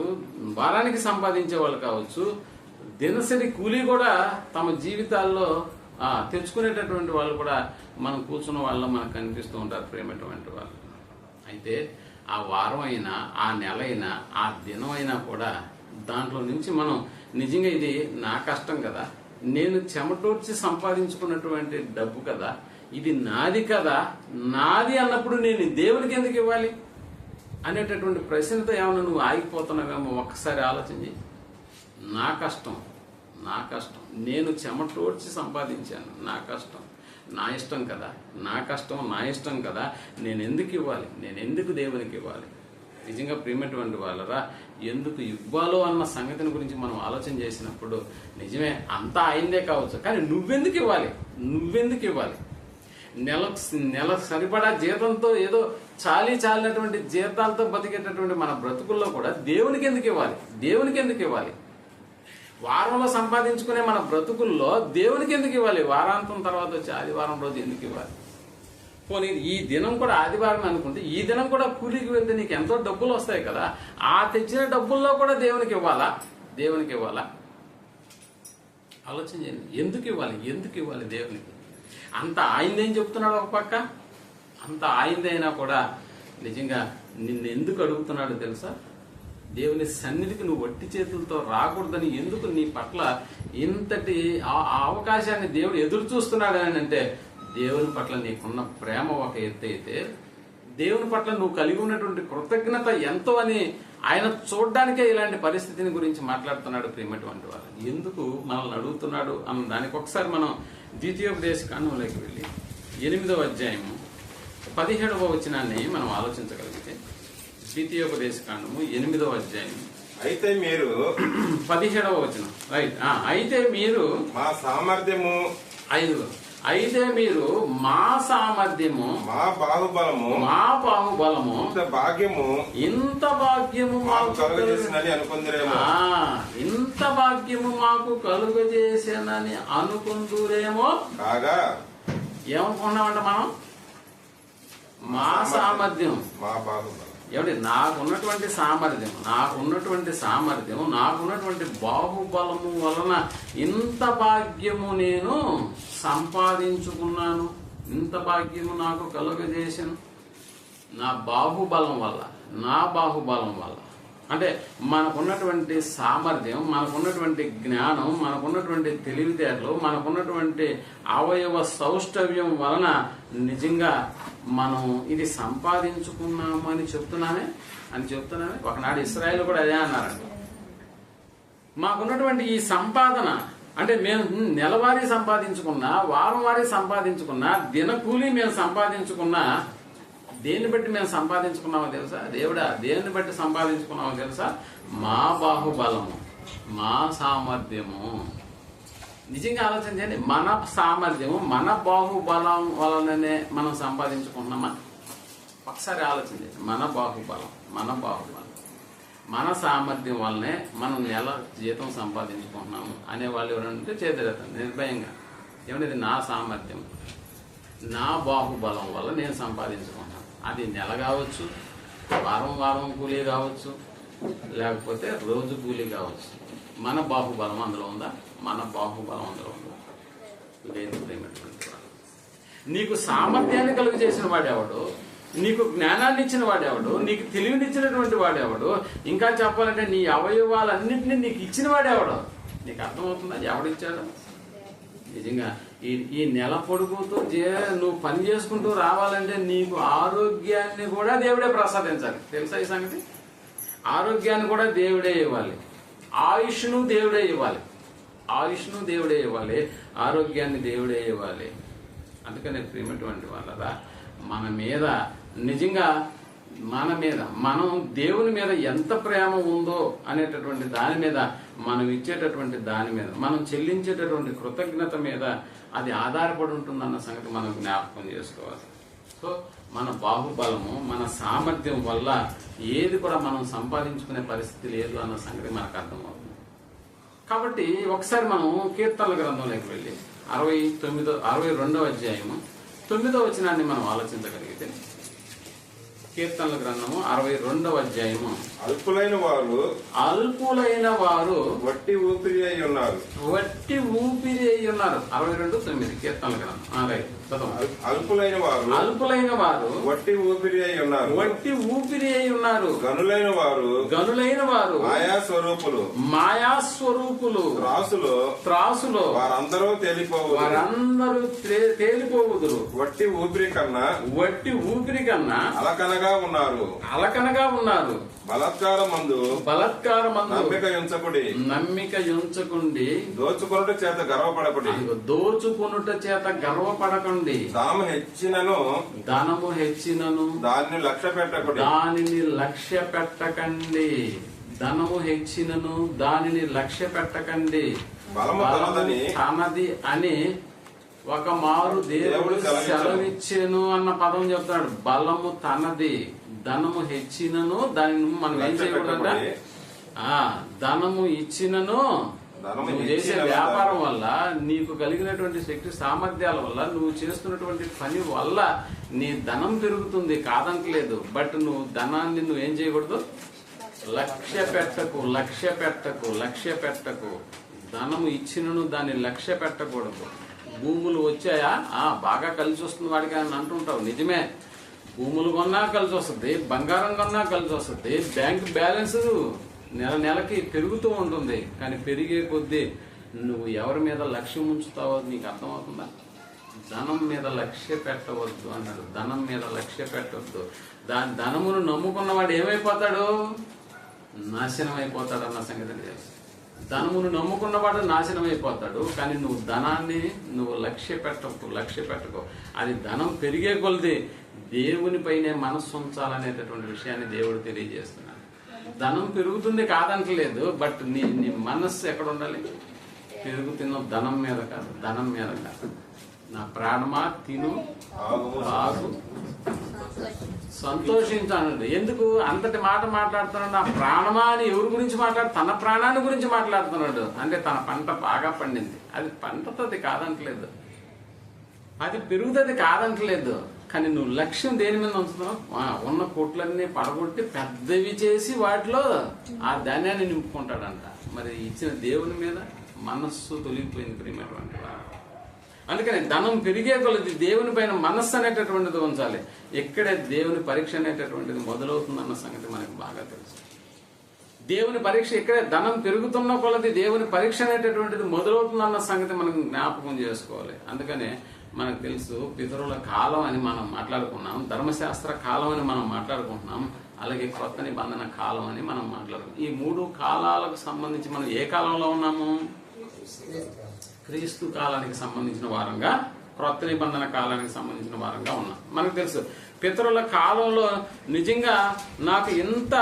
వారానికి సంపాదించే వాళ్ళు కావచ్చు, దినసరి కూలీ కూడా తమ జీవితాల్లో తెచ్చుకునేటటువంటి వాళ్ళు కూడా మనం కూర్చున్న వాళ్ళ మనకు కనిపిస్తూ ఉంటారు ప్రేమటువంటి వాళ్ళు. అయితే ఆ వారం అయినా, ఆ నెల అయినా, ఆ దినం అయినా కూడా దాంట్లో నుంచి మనం నిజంగా ఇది నా కష్టం కదా, నేను చెమటూర్చి సంపాదించుకున్నటువంటి డబ్బు కదా, ఇది నాది కదా, నాది అన్నప్పుడు నేను దేవునికి ఎందుకు ఇవ్వాలి అనేటటువంటి ప్రశ్నతో ఏమన్నా నువ్వు ఆగిపోతున్నావేమో ఒక్కసారి ఆలోచించి. నా కష్టం, నేను చెమటూర్చి సంపాదించాను, నా కష్టం, నా ఇష్టం కదా, నా కష్టం నా ఇష్టం కదా, నేను ఎందుకు ఇవ్వాలి, నేను ఎందుకు దేవునికి ఇవ్వాలి? నిజంగా ప్రియమైనటువంటి వాళ్ళరా, ఎందుకు ఇవ్వాలో అన్న సంగతిని గురించి మనం ఆలోచన చేసినప్పుడు నిజమే అంతా అయిందే కావచ్చు, కానీ నువ్వెందుకు ఇవ్వాలి? నెల సరిపడా జీతంతో ఏదో చాలినటువంటి జీతాలతో బతికేటటువంటి మన బ్రతుకుల్లో కూడా దేవునికి ఎందుకు ఇవ్వాలి? వారంలో సంపాదించుకునే మన బ్రతుకుల్లో దేవునికి ఎందుకు ఇవ్వాలి? వారాంతం తర్వాత వచ్చి ఆదివారం రోజు ఎందుకు ఇవ్వాలి? పోనీ ఈ దినం కూడా ఆదివారం అనుకుంటే ఈ దినం కూడా కూలికి వెళ్తే నీకు ఎంతో డబ్బులు వస్తాయి కదా, ఆ తెచ్చిన డబ్బుల్లో కూడా దేవునికి ఇవ్వాలా? ఆలోచన చేయండి. ఎందుకు ఇవ్వాలి దేవునికి? అంత ఆయిందేం చెప్తున్నాడు ఒక పక్క, అంత ఆయిందైనా కూడా నిజంగా నిన్ను ఎందుకు అడుగుతున్నాడు తెలుసా? దేవుని సన్నిధికి నువ్వు వట్టి చేతులతో రాకూడదని ఎందుకు నీ పట్ల ఇంతటి అవకాశాన్ని దేవుడు ఎదురు చూస్తున్నాడు అని అంటే, దేవుని పట్ల నీకున్న ప్రేమ ఒక ఎత్తు అయితే, దేవుని పట్ల నువ్వు కలిగి ఉన్నటువంటి కృతజ్ఞత ఎంతో అని ఆయన చూడ్డానికే ఇలాంటి పరిస్థితిని గురించి మాట్లాడుతున్నాడు. ప్రియమైనటువంటి వారు, ఎందుకు మనల్ని అడుగుతున్నాడు అన్న దానికి ఒకసారి మనం ద్వితీయోపదేశ కాండంలోకి వెళ్ళి 8వ అధ్యాయము 17వ వచనాన్ని మనం ఆలోచించగలిగితే, ద్వితీయోపదేశ కాండము 8వ అధ్యాయం అయితే మీరు 17వ వచనం, రైట్. అయితే మీరు మా సామర్థ్యము 5 అయితే మీరు మా సామర్థ్యము, మా బాహుబలము ఇంత భాగ్యము మాకు కలుగజేసినని అనుకుందురేమో. ఇంత భాగ్యము మాకు కలుగజేసేనని అనుకుందురేమో. కాగా ఏమనుకున్నామంట మనం? మా సామర్థ్యం, మా బాహుబలం. ఏమిటి? నాకున్నటువంటి సామర్థ్యం, నాకున్నటువంటి బాహుబలము వలన ఇంత భాగ్యము నేను సంపాదించుకున్నాను, ఇంత భాగ్యము నాకు కలుగజేసాను నా బాహుబలం వల్ల. అంటే మనకున్నటువంటి సామర్థ్యం, మనకున్నటువంటి జ్ఞానం, మనకున్నటువంటి తెలివితేటలు, మనకున్నటువంటి అవయవ సౌష్ఠవ్యం వలన నిజంగా మనం ఇది సంపాదించుకున్నాము అని చెప్తున్నామే. ఒకనాడు ఇశ్రాయేలు కూడా అదే అన్నారంట. మాకున్నటువంటి ఈ సంపాదన అంటే మేము నెలవారీ సంపాదించుకున్నా, వారం వారీ సంపాదించుకున్నా, దినకూలీ మేము సంపాదించుకున్నా, దేన్ని బట్టి మేము సంపాదించుకున్నామో తెలుసా? దేవుడా, దేన్ని బట్టి సంపాదించుకున్నామో తెలుసా? మా బాహుబలము, మా సామర్థ్యము. నిజంగా ఆలోచన చేయండి. మన సామర్థ్యము, మన బాహుబలం వలననే మనం సంపాదించుకుంటున్నామా? ఒకసారి ఆలోచన చేయండి. మన బాహుబలం, మన సామర్థ్యం వల్లనే మనం నెల జీతం సంపాదించుకుంటున్నాము అనేవాళ్ళు ఎవరంటే చేతులెత్తండి నిర్భయంగా. ఏమనేది? నా సామర్థ్యం, నా బాహుబలం వల్ల నేను సంపాదించుకుంటున్నాను. అది నెల కావచ్చు, వారం కూలీ కావచ్చు, లేకపోతే రోజు కూలీ కావచ్చు. మన బాహుబలం అందులో ఉందా? లేదు. ప్రేమటువంటి వాడు, నీకు సామర్థ్యాన్ని కలుగు చేసిన వాడెవడు, నీకు జ్ఞానాన్ని ఇచ్చిన వాడెవడు, నీకు తెలివినిచ్చినటువంటి వాడెవడు, ఇంకా చెప్పాలంటే నీ అవయవాలన్నింటినీ నీకు ఇచ్చిన వాడెవడు? నీకు అర్థమవుతుందా? ఎవడిచ్చాడు? నిజంగా ఈ నెల పొడుగుతూ నువ్వు పని చేసుకుంటూ రావాలంటే నీకు ఆరోగ్యాన్ని కూడా దేవుడే ప్రసాదించాలి. తెలుసా ఈ సంగతి? ఆరోగ్యాన్ని కూడా దేవుడే ఇవ్వాలి, ఆయుష్ను దేవుడే ఇవ్వాలి, ఆరోగ్యాన్ని దేవుడే ఇవ్వాలి. అందుకనే ప్రియమైనటువంటి వాళ్ళరా, మనం దేవుని మీద ఎంత ప్రేమ ఉందో అనేటటువంటి దాని మీద, మనం ఇచ్చేటటువంటి దాని మీద, మనం చెల్లించేటటువంటి కృతజ్ఞత మీద అది ఆధారపడి ఉంటుందన్న సంగతి మనం జ్ఞాపకం చేసుకోవాలి. సో మన బాహుబలము, మన సామర్థ్యం వల్ల ఏది కూడా మనం సంపాదించుకునే పరిస్థితి లేదు అన్న సంగతి మనకు అర్థమవుతుంది. కాబట్టి ఒకసారి మనం కీర్తనల గ్రంథంలోకి వెళ్ళి 62వ అధ్యాయము 9వ వచనాన్ని మనం ఆలోచించగలిగితే, కీర్తనల గ్రంథము 62వ అధ్యాయము, అల్పులైన వారు వట్టి ఊపిరి అయి ఉన్నారు. 62:9 కీర్తనల గ్రంథం. రైట్, అల్పులైన వారు వట్టి ఊపిరి అయి ఉన్నారు. గనులైన వారు మాయా స్వరూపులు త్రాసులో వారందరూ తేలిపోవుదురు. వట్టి ఊపిరి కన్నా ఉన్నారు బలాత్కారమందు నమ్మిక ఉంచకుండి దోచుకొనుట చేత గర్వపడకండి ధనము హెచ్చినను దానిని లక్ష్య పెట్టకండి ధనము హెచ్చినను దానిని లక్ష్య పెట్టకండి బలము తనది అని ఒక మారు దేవుడు సెలవిచ్చెను అన్న పదం చెప్తాడు. బలము తనది, ధనము హెచ్చినను దానిని మనం ఏం చేయకూడదంట. ధనము ఇచ్చినను నువ్వు చేసే వ్యాపారం వల్ల, నీకు కలిగినటువంటి శక్తి సామర్థ్యాల వల్ల, నువ్వు చేస్తున్నటువంటి పని వల్ల నీ ధనం పెరుగుతుంది, కాదంటలేదు. బట్ నువ్వు ధనాన్ని నువ్వేం చేయకూడదు, లక్ష్య పెట్టకు. ధనము ఇచ్చినను దాన్ని లక్ష్య పెట్టకూడదు. భూములు వచ్చాయా, బాగా కలిసి వస్తుంది వాడికి అని అంటుంటావు, నిజమే. భూములు కొన్నా కలిసి వస్తుంది, బంగారం కొన్నా కలిసి వస్తుంది, బ్యాంక్ బ్యాలెన్స్ నెలకి పెరుగుతూ ఉంటుంది. కానీ పెరిగే కొద్దీ నువ్వు ఎవరి మీద లక్ష్యం ఉంచుతావో నీకు అర్థమవుతుందా. ధనం మీద లక్ష్య పెట్టవద్దు అన్నాడు. ధనం మీద లక్ష్య పెట్టవద్దు. ధనమును నమ్ముకున్నవాడు ఏమైపోతాడు, నాశనం అయిపోతాడు అన్న సంగతి తెలుసు. ధనమును నమ్ముకున్నవాడు నాశనం అయిపోతాడు. కానీ నువ్వు ధనాన్ని నువ్వు లక్ష్య పెట్టకు. అది ధనం పెరిగే కొలది దేవునిపైనే మనస్సు ఉంచాలనేటటువంటి విషయాన్ని దేవుడు తెలియజేస్తున్నాడు. ధనం పెరుగుతుంది కాదంటలేదు, బట్ నీ మనస్సు ఎక్కడ ఉండాలి, పెరుగుతున్న ధనం మీద కాదు. నా ప్రాణమా తిను తాగు సంతోషించానండి. ఎందుకు అంతటి మాట మాట్లాడుతున్నాడు? నా ప్రాణమా అని ఎవరి గురించి తన ప్రాణాన్ని గురించి మాట్లాడుతున్నాడు. అంటే తన పంట బాగా పండింది, అది పండుతుంది కాదంటలేదు, అది పెరుగుతుంది కాదంటలేదు. కానీ నువ్వు లక్ష్యం దేని మీద ఉంచుతున్నావు? ఉన్న కొట్లన్నీ పడగొట్టి పెద్దవి చేసి వాటిలో ఆ ధాన్యాన్ని నింపుకుంటాడంట. మరి ఇచ్చిన దేవుని మీద మనస్సు తొలగిపోయింది ప్రియమైనటువంటి వారు. అందుకని ధనం పెరిగే కొలది దేవుని పైన మనస్సు అనేటటువంటిది ఉంచాలి. ఎక్కడే దేవుని పరీక్ష అనేటటువంటిది మొదలవుతుందన్న సంగతి మనకు బాగా తెలుసు. దేవుని పరీక్ష ఇక్కడే, ధనం పెరుగుతున్న కొలది దేవుని పరీక్ష అనేటటువంటిది మొదలవుతుందన్న సంగతి మనం జ్ఞాపకం చేసుకోవాలి. అందుకనే మనకు తెలుసు, పితరుల కాలం అని మనం మాట్లాడుకున్నాం, ధర్మశాస్త్ర కాలం అని మనం మాట్లాడుకుంటున్నాం, అలాగే కొత్త నిబంధన కాలం అని మనం మాట్లాడుకున్నాం. ఈ 3 కాలాలకు సంబంధించి మనం ఏ కాలంలో ఉన్నాము? క్రీస్తు కాలానికి సంబంధించిన వారంగా, క్రొత్త నిబంధన కాలానికి సంబంధించిన వారంగా ఉన్నాం. మనకు తెలుసు, పితరుల కాలంలో నిజంగా నాకు ఇంత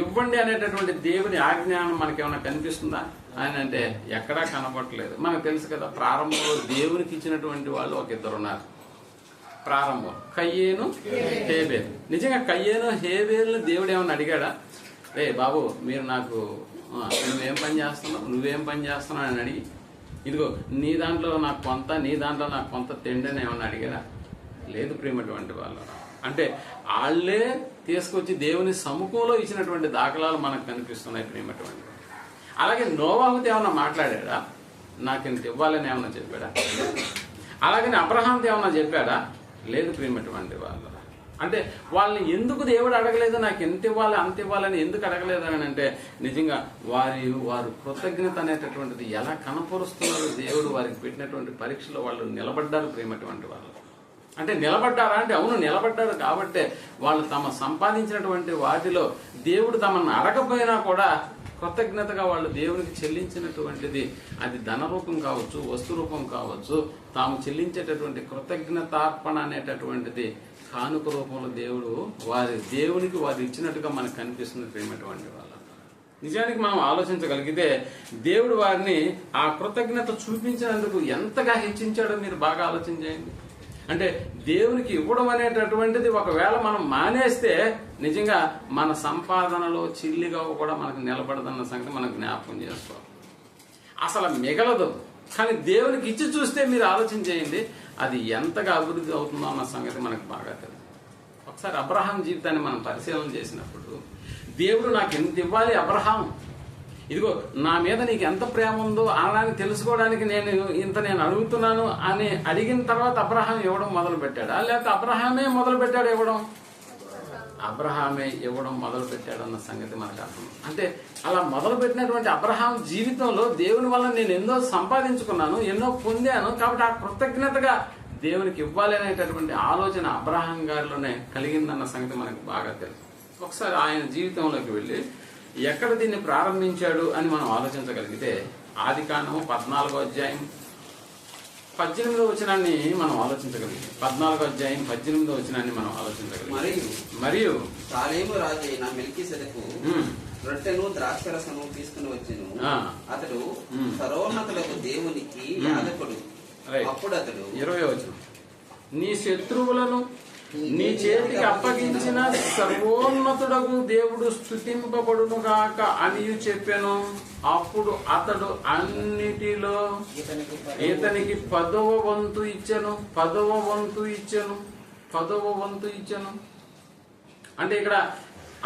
ఇవ్వండి అనేటటువంటి దేవుని ఆజ్ఞానం మనకేమైనా కనిపిస్తుందా? ఆయన అంటే ఎక్కడా కనపడలేదు. మనకు తెలుసు కదా, ప్రారంభంలో దేవునికి ఇచ్చినటువంటి వాళ్ళు ఒక 2 ఉన్నారు. ప్రారంభం కయ్యేను హేబేలు. నిజంగా కయ్యేను హేబేలును దేవుడు ఏమన్నా అడిగాడా? రే బాబు, మీరు నాకు నువ్వేం పని చేస్తున్నావు అని అడిగి, ఇదిగో నీ దాంట్లో నాకు కొంత, నీ దాంట్లో నాకు కొంత తిండి అని ఏమన్నా అడిగారా? లేదు ప్రియమైనటువంటి వాళ్ళు. అంటే వాళ్ళే తీసుకొచ్చి దేవుని సముఖంలో ఇచ్చినటువంటి దాఖలాలు మనకు కనిపిస్తున్నాయి ప్రియమైనటువంటి. అలాగే నోవాహుతో ఏమన్నా మాట్లాడా? నాకు ఇంత ఇవ్వాలని ఏమన్నా చెప్పాడా? అలాగని అబ్రహాంతో ఏమన్నా చెప్పాడా? లేదు ప్రియమైనటువంటి వాళ్ళు. అంటే వాళ్ళని ఎందుకు దేవుడు అడగలేదు, నాకు ఎంత ఇవ్వాలి అంత ఇవ్వాలని ఎందుకు అడగలేదు అని అంటే, నిజంగా వారు కృతజ్ఞత అనేటటువంటిది ఎలా కనపరుస్తున్నారు. దేవుడు వారికి పెట్టినటువంటి పరీక్షలో వాళ్ళు నిలబడ్డారు ప్రియమైనటువంటి వాళ్ళు. అంటే నిలబడ్డారా అంటే అవును నిలబడ్డారు. కాబట్టే వాళ్ళు తమ సంపాదించినటువంటి వాటిలో దేవుడు తమను అడగపోయినా కూడా కృతజ్ఞతగా వాళ్ళు దేవునికి చెల్లించినటువంటిది, అది ధన రూపం కావచ్చు, వస్తు రూపం కావచ్చు, తాము చెల్లించేటటువంటి కృతజ్ఞతార్పణ అనేటటువంటిది కానుక రూపంలో దేవునికి వారు ఇచ్చినట్టుగా మనకు కనిపిస్తుంది ప్రేమటువంటి వాళ్ళ. నిజానికి మనం ఆలోచించగలిగితే దేవుడు వారిని ఆ కృతజ్ఞత చూపించినందుకు ఎంతగా హెచ్చించాడో మీరు బాగా ఆలోచించేయండి. అంటే దేవునికి ఇవ్వడం అనేటటువంటిది ఒకవేళ మనం మానేస్తే నిజంగా మన సంపాదనలో చిల్లిగా కూడా మనకు నిలబడదన్న సంగతి మనం జ్ఞాపకం చేసుకోవాలి. అసలు మిగలదు. కానీ దేవునికి ఇచ్చి చూస్తే మీరు ఆలోచన చేయండి, అది ఎంతగా అభివృద్ధి అవుతుందో అన్న సంగతి మనకు బాగా తెలుసు. ఒకసారి అబ్రహాం జీవితాన్ని మనం పరిశీలన చేసినప్పుడు, దేవుడు నాకు ఎంత ఇవ్వాలి అబ్రహాం, ఇదిగో నా మీద నీకు ఎంత ప్రేమ ఉందో అనడానికి తెలుసుకోవడానికి నేను అడుగుతున్నాను అని అడిగిన తర్వాత అబ్రహాం ఇవ్వడం మొదలు పెట్టాడా, లేకపోతే అబ్రహామే మొదలు పెట్టాడు ఇవ్వడం? అబ్రహామే ఇవ్వడం మొదలు పెట్టాడు అన్న సంగతి మనకు అర్థం. అంటే అలా మొదలు పెట్టినటువంటి అబ్రహాం జీవితంలో దేవుని వల్ల నేను ఎన్నో సంపాదించుకున్నాను, ఎన్నో పొందాను, కాబట్టి ఆ కృతజ్ఞతగా దేవునికి ఇవ్వాలి అనేటటువంటి ఆలోచన అబ్రహాం గారిలోనే కలిగిందన్న సంగతి మనకు బాగా తెలుసు. ఒకసారి ఆయన జీవితంలోకి వెళ్ళి ఎక్కడ దీన్ని ప్రారంభించాడు అని మనం ఆలోచించగలిగితే ఆదికాండము 14వ అధ్యాయం 18వ వచనాన్ని మనం ఆలోచించగలిగితే 14వ అధ్యాయం 18వ వచనాన్ని మనం ఆలోచించగలిగితే మరియు సాలేము రాజు అయిన మెల్కీసెదెకు రొట్టెను ద్రాక్షరసము తీసుకుని వచ్చెను. అతడు సర్వోన్నతులకు దేవునికి యాజకుడు. అప్పుడు అతడు 20వ వచనం, నీ శత్రువులను నీ చేతికి అప్పగించిన సర్వోన్నతుడకు దేవుడు స్తుతింపబడును గాక అని చెప్పాను. అప్పుడు అతడు అన్నిటిలో ఇతనికి 10వ వంతు ఇచ్చెను. 10వ వంతు ఇచ్చెను. 10వ వంతు ఇచ్చెను అంటే ఇక్కడ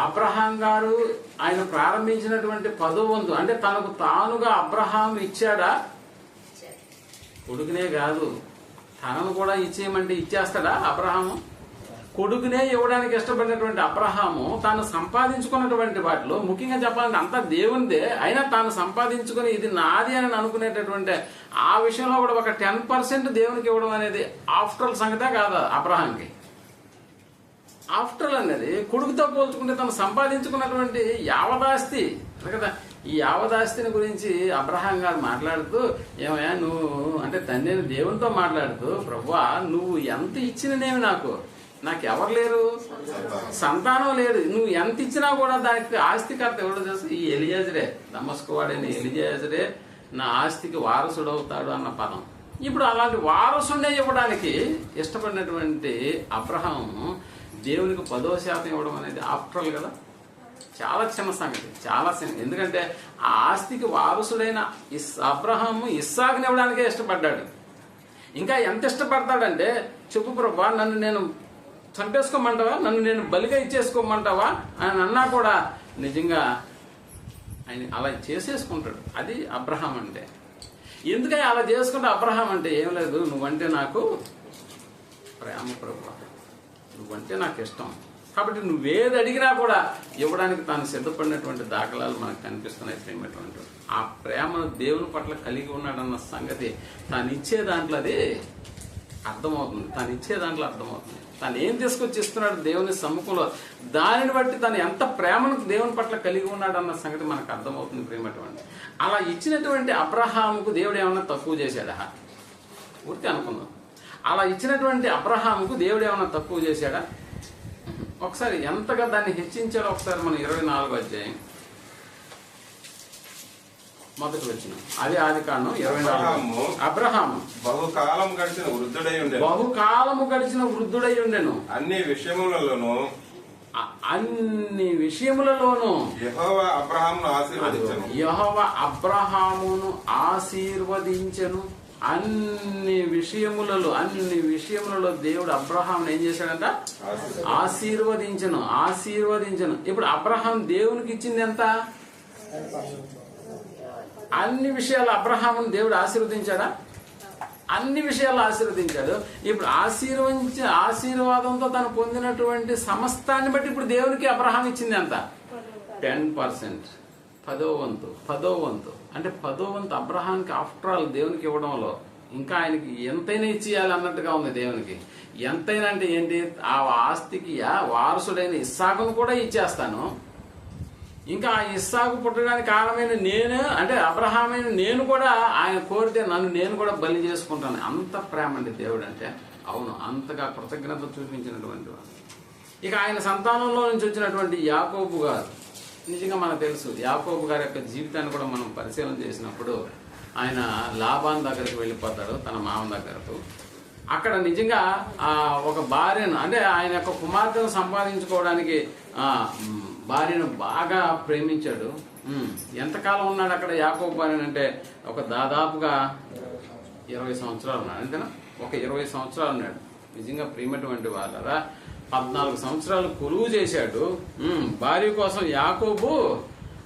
అబ్రహాం గారు ఆయన ప్రారంభించినటువంటి 10వ వంతు అంటే తనకు తానుగా అబ్రహాం ఇచ్చాడా? కొడుకునే కాదు, తనను కూడా ఇచ్చేయమంటే ఇచ్చేస్తాడా అబ్రహాము? కొడుకునే ఇవ్వడానికి ఇష్టపడినటువంటి అబ్రహాము తాను సంపాదించుకున్నటువంటి వాటిలో ముఖ్యంగా చెప్పాలంటే అంతా దేవునిదే, అయినా తాను సంపాదించుకుని ఇది నాది అని అనుకునేటటువంటి ఆ విషయంలో కూడా ఒక 10% దేవునికి ఇవ్వడం అనేది ఆఫ్టర్ సంగతే కాదు అబ్రహాంకి. ఆఫ్టర్ అనేది కొడుకుతో పోల్చుకుంటే తను సంపాదించుకున్నటువంటి యావదాస్తి కదా. ఈ యావదాస్తిని గురించి అబ్రహాం గారు మాట్లాడుతూ ఏమయ్యా నువ్వు అంటే తండ్రి దేవునితో మాట్లాడుతూ ప్రభువా నువ్వు ఎంత ఇచ్చిననేమి నాకు ఎవరు లేరు, సంతానం లేదు, నువ్వు ఎంత ఇచ్చినా కూడా దానికి ఆస్తికర్త ఎవడో తెలుసు? ఈ ఎలియాజరే, దమస్కు వాడైన ఎలియాజరే నా ఆస్తికి వారసుడు అవుతాడు అన్న పదం. ఇప్పుడు అలాంటి వారసుడే ఇవ్వడానికి ఇష్టపడినటువంటి అబ్రహాం దేవునికి 10% ఇవ్వడం అనేది ఆఫ్టర్ కదా, చాలా చిన్న సంగతి, చాలా చిన్న. ఎందుకంటే ఆ ఆస్తికి వారసుడైన అబ్రహాము ఇస్సాకుని ఇవ్వడానికే ఇష్టపడ్డాడు. ఇంకా ఎంత ఇష్టపడతాడంటే చెప్పు ప్రభా నన్ను నేను చంపేసుకోమంటావా, నన్ను నేను బలిగా ఇచ్చేసుకోమంటావా అని అన్నా కూడా నిజంగా ఆయన అలా చేసేసుకుంటాడు. అది అబ్రహాం అంటే. ఎందుకని అలా చేసుకుంటే అబ్రహాం అంటే ఏం లేదు, నువ్వంటే నాకు ప్రేమ ప్రభువా, నువ్వంటే నాకు ఇష్టం కాబట్టి నువ్వేది అడిగినా కూడా ఇవ్వడానికి తాను సిద్ధపడినటువంటి దాఖలాలు మనకు కనిపిస్తున్నాయి. ప్రేమటువంటి ఆ ప్రేమను దేవుని పట్ల కలిగి ఉన్నాడన్న సంగతి తాను ఇచ్చే దాంట్లో అది అర్థమవుతుంది. తాను ఏం తీసుకొచ్చి ఇస్తున్నాడు దేవుని సమ్ముఖంలో, దానిని బట్టి తను ఎంత ప్రేమను దేవుని పట్ల కలిగి ఉన్నాడు అన్న సంగతి మనకు అర్థమవుతుంది. ప్రేమటువంటి అలా ఇచ్చినటువంటి అబ్రహాముకు దేవుడు ఏమన్నా తక్కువ చేశాడా? పూర్తి అనుకుందాం. అలా ఇచ్చినటువంటి అబ్రహాముకు దేవుడు ఏమన్నా తక్కువ చేశాడా? ఒకసారి ఎంతగా దాన్ని హెచ్చించాడో ఒకసారి మనం 24వ అధ్యాయం మొదటి వచ్చిన అది ఆదికాండం 24. అబ్రహాము బహుకాలము గడిచిన వృద్ధుడై ఉండెను. అన్ని విషయములలోను యెహోవా అబ్రహామును ఆశీర్వదించెను. అన్ని విషయములలో దేవుడు అబ్రహాం ఏం చేశాడంట? ఆశీర్వదించను. ఇప్పుడు అబ్రహాం దేవునికి ఇచ్చింది ఎంత? అన్ని విషయాలు అబ్రహామును దేవుడు ఆశీర్వదించాడా? అన్ని విషయాలు ఆశీర్వదించాడు. ఇప్పుడు ఆశీర్వాదంతో తను పొందినటువంటి సమస్తాన్ని బట్టి ఇప్పుడు దేవునికి అబ్రహాం ఇచ్చింది ఎంత? 10%, 10వ వంతు. అంటే 10వ వంతు అబ్రహాంకి ఆఫ్టర్ ఆల్ దేవునికి ఇవ్వడంలో ఇంకా ఆయనకి ఎంతైనా ఇచ్చేయాలి అన్నట్టుగా ఉంది. దేవునికి ఎంతైనా అంటే ఏంటి? ఆ ఆస్తికి వారసుడైన ఇస్సాకును కూడా ఇచ్చేస్తాను, ఇంకా ఆ ఇస్సాకు పుట్టడానికి కారణమైన నేను అంటే అబ్రహామైన నేను కూడా ఆయన కోరితే నేను కూడా బలి చేసుకుంటాను. అంత ప్రేమ అండి దేవుడు అంటే. అవును, అంతగా కృతజ్ఞత చూపించినటువంటి వాడు. ఇక ఆయన సంతానంలో నుంచి వచ్చినటువంటి యాకోబు గారు, నిజంగా మనకు తెలుసు యాకోబు గారి యొక్క జీవితాన్ని కూడా మనం పరిశీలన చేసినప్పుడు ఆయన లాబాన్ దగ్గరికి వెళ్ళిపోతాడు, తన మామ దగ్గరకు. అక్కడ నిజంగా ఒక భార్యను అంటే ఆయన యొక్క కుమార్తెను సంపాదించుకోవడానికి భార్యను బాగా ప్రేమించాడు. ఎంతకాలం ఉన్నాడు అక్కడ యాకోబు భార్యను అంటే ఒక దాదాపుగా 20 సంవత్సరాలు ఉన్నాడు. అంతేనా? ఒక 20 సంవత్సరాలు ఉన్నాడు. నిజంగా ప్రియమైనటువంటి వాళ్ళరా 14 సంవత్సరాలు కొలువు చేశాడు. భార్య కోసం యాకోబు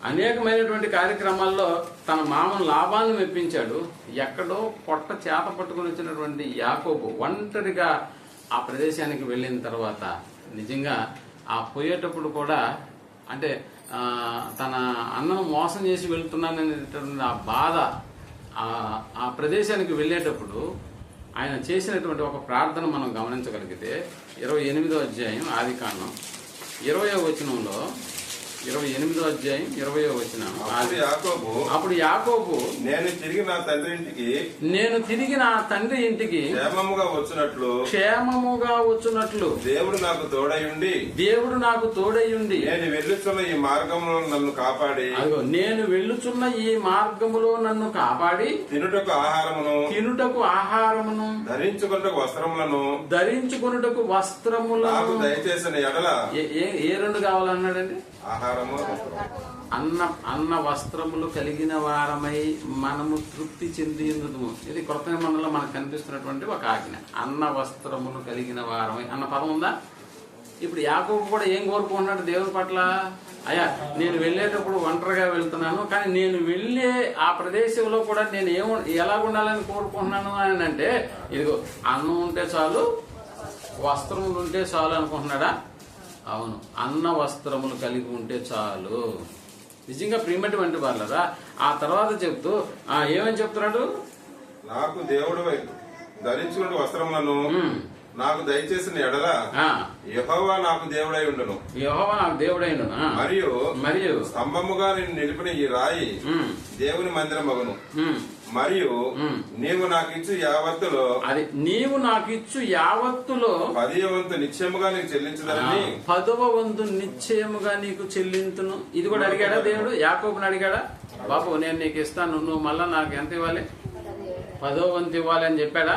అనేకమైనటువంటి కార్యక్రమాల్లో తన మామను లాభాలను మెప్పించాడు. ఎక్కడో పొట్ట చేత పట్టుకుని వచ్చినటువంటి యాకోబు ఒంటరిగా ఆ ప్రదేశానికి వెళ్ళిన తర్వాత నిజంగా ఆ పోయేటప్పుడు కూడా అంటే తన అన్నను మోసం చేసి వెళ్తున్నాననేటువంటి ఆ బాధ, ఆ ప్రదేశానికి వెళ్ళేటప్పుడు ఆయన చేసినటువంటి ఒక ప్రార్థన మనం గమనించగలిగితే 28వ అధ్యాయం ఆదికాండం 20వ వచనంలో 28వ అధ్యాయం 20వ వచనం. అప్పుడు యాకోబు నేను తిరిగి నా తండ్రి ఇంటికి క్షేమముగా వచ్చునట్లు దేవుడు నాకు తోడయుండి నేను వెళ్ళుచున్న ఈ మార్గములో నన్ను కాపాడి తినుటకు ఆహారమును ధరించుకొనుటకు వస్త్రములను దయచేసిన ఎడల ఏ రెండు కావాలన్నాడండి? ఆహారము, అన్న వస్త్రములు కలిగిన వారమై మనము తృప్తి చెందిందుము. ఇది కొత్త నిబంధనలో మనకు కనిపిస్తున్నటువంటి ఒక ఆజ్ఞ. అన్న వస్త్రములు కలిగిన వారమై అన్న పదం ఉందా? ఇప్పుడు యాకోబు కూడా ఏం కోరుకుంటున్నాడు దేవుని పట్ల? అయ్యా, నేను వెళ్ళేటప్పుడు ఒంటరిగా వెళ్తున్నాను, కానీ నేను వెళ్ళే ఆ ప్రదేశంలో కూడా నేను ఎలా ఉండాలని కోరుకుంటున్నాను అని అంటే, ఇదిగో అన్నం ఉంటే చాలు, వస్త్రములు ఉంటే చాలు అనుకుంటున్నాడా? అవును, అన్న వస్త్రములు కలిగి ఉంటే చాలు. నిజంగా ప్రియమైనటువంటి వాళ్ళరా. ఆ తర్వాత చెప్తూ ఏమని చెప్తున్నాడు? నాకు దేవుడు ధరించుకున్న వస్త్రములను నాకు దయచేసిన ఎడల యెహోవా నాకు దేవుడై ఉండును. మరియు స్తంభముగా నేను నిలిపిన ఈ రాయి దేవుని మందిరం మగును. మరియు నీవు నాకు ఇచ్చు యావత్తులో 10వ వంతు నిశ్చయముగా నీకు చెల్లించదని 10వ వంతు నిశ్చయముగా నీకు చెల్లించును. ఇది కూడా అడిగాడా దేవుడు? యాకోబుని అడిగాడా? బాబు, నేను నీకు ఇస్తాను, నువ్వు మళ్ళా నాకు ఎంత ఇవ్వాలి? 10వ వంతు ఇవ్వాలి అని చెప్పాడా?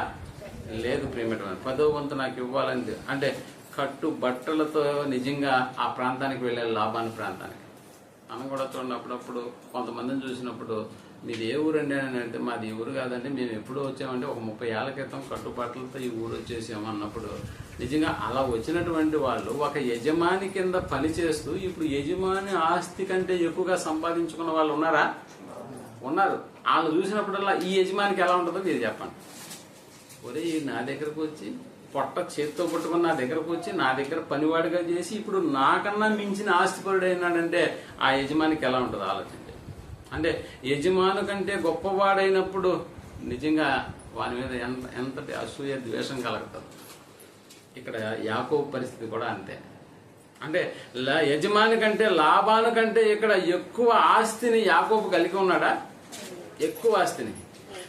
లేదు ప్రియమైన, 10వ వంతు నాకు ఇవ్వాలని. అంటే కట్టు బట్టలతో నిజంగా ఆ ప్రాంతానికి వెళ్ళే లాభాన్ని ప్రాంతానికి మనం కూడా చూడండి. అప్పుడప్పుడు కొంతమందిని చూసినప్పుడు మీది ఏ ఊరండి అని అంటే, మాది ఈ ఊరు కాదండి, మేము ఎప్పుడు వచ్చామంటే ఒక 30 ఏళ్ల క్రితం కట్టుబాట్లతో ఈ ఊరు వచ్చేసాము అన్నప్పుడు నిజంగా అలా వచ్చినటువంటి వాళ్ళు ఒక యజమాని కింద పనిచేస్తూ ఇప్పుడు యజమాని ఆస్తి కంటే ఎక్కువగా సంపాదించుకున్న వాళ్ళు ఉన్నారా? ఉన్నారు. వాళ్ళు చూసినప్పుడల్లా ఈ యజమానికి ఎలా ఉంటుందో మీరు చెప్పండి. ఒరే, నా దగ్గరకు వచ్చి పొట్ట చేత్తో పట్టుకుని నా దగ్గరకు వచ్చి నా దగ్గర పనివాడిగా చేసి ఇప్పుడు నాకన్నా మించిన ఆస్తిపరుడు అయినాడంటే ఆ యజమానికి ఎలా ఉంటుంది ఆలోచించండి. అంటే యజమాను కంటే గొప్పవాడైనప్పుడు నిజంగా వాని మీద ఎంతటి అసూయ ద్వేషం కలుగుతుంది. ఇక్కడ యాకోబు పరిస్థితి కూడా అంతే. అంటే యజమాని కంటే లాభాను కంటే ఇక్కడ ఎక్కువ ఆస్తిని యాకోబు కలిగి ఉన్నాడా? ఎక్కువ ఆస్తిని.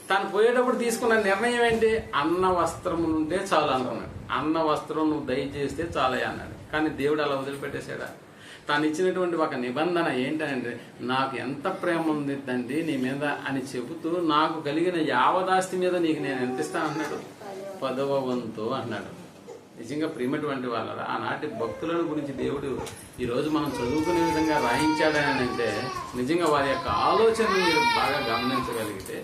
తను పోయేటప్పుడు తీసుకున్న నిర్ణయం ఏంటి? అన్న వస్త్రం ఉంటే చాలు అనుకున్నాడు. అన్న వస్త్రం నువ్వు దయచేస్తే చాలే అన్నాడు. కానీ దేవుడు అలా వదిలిపెట్టేశాడా? తాను ఇచ్చినటువంటి ఒక నిబంధన ఏంటంటే, నాకు ఎంత ప్రేమ ఉంది తండ్రి నీ మీద అని చెబుతూ నాకు కలిగిన యావదాస్తి మీద నీకు నేను ఎంత ఇస్తాను అన్నాడు? 10వ వంతు అన్నాడు. నిజంగా ప్రియమైనటువంటి వాళ్ళరా, ఆనాటి భక్తులను గురించి దేవుడు ఈరోజు మనం చదువుకునే విధంగా రాయించాడని అంటే నిజంగా వారి యొక్క ఆలోచనను మీరు బాగా గమనించగలిగితే,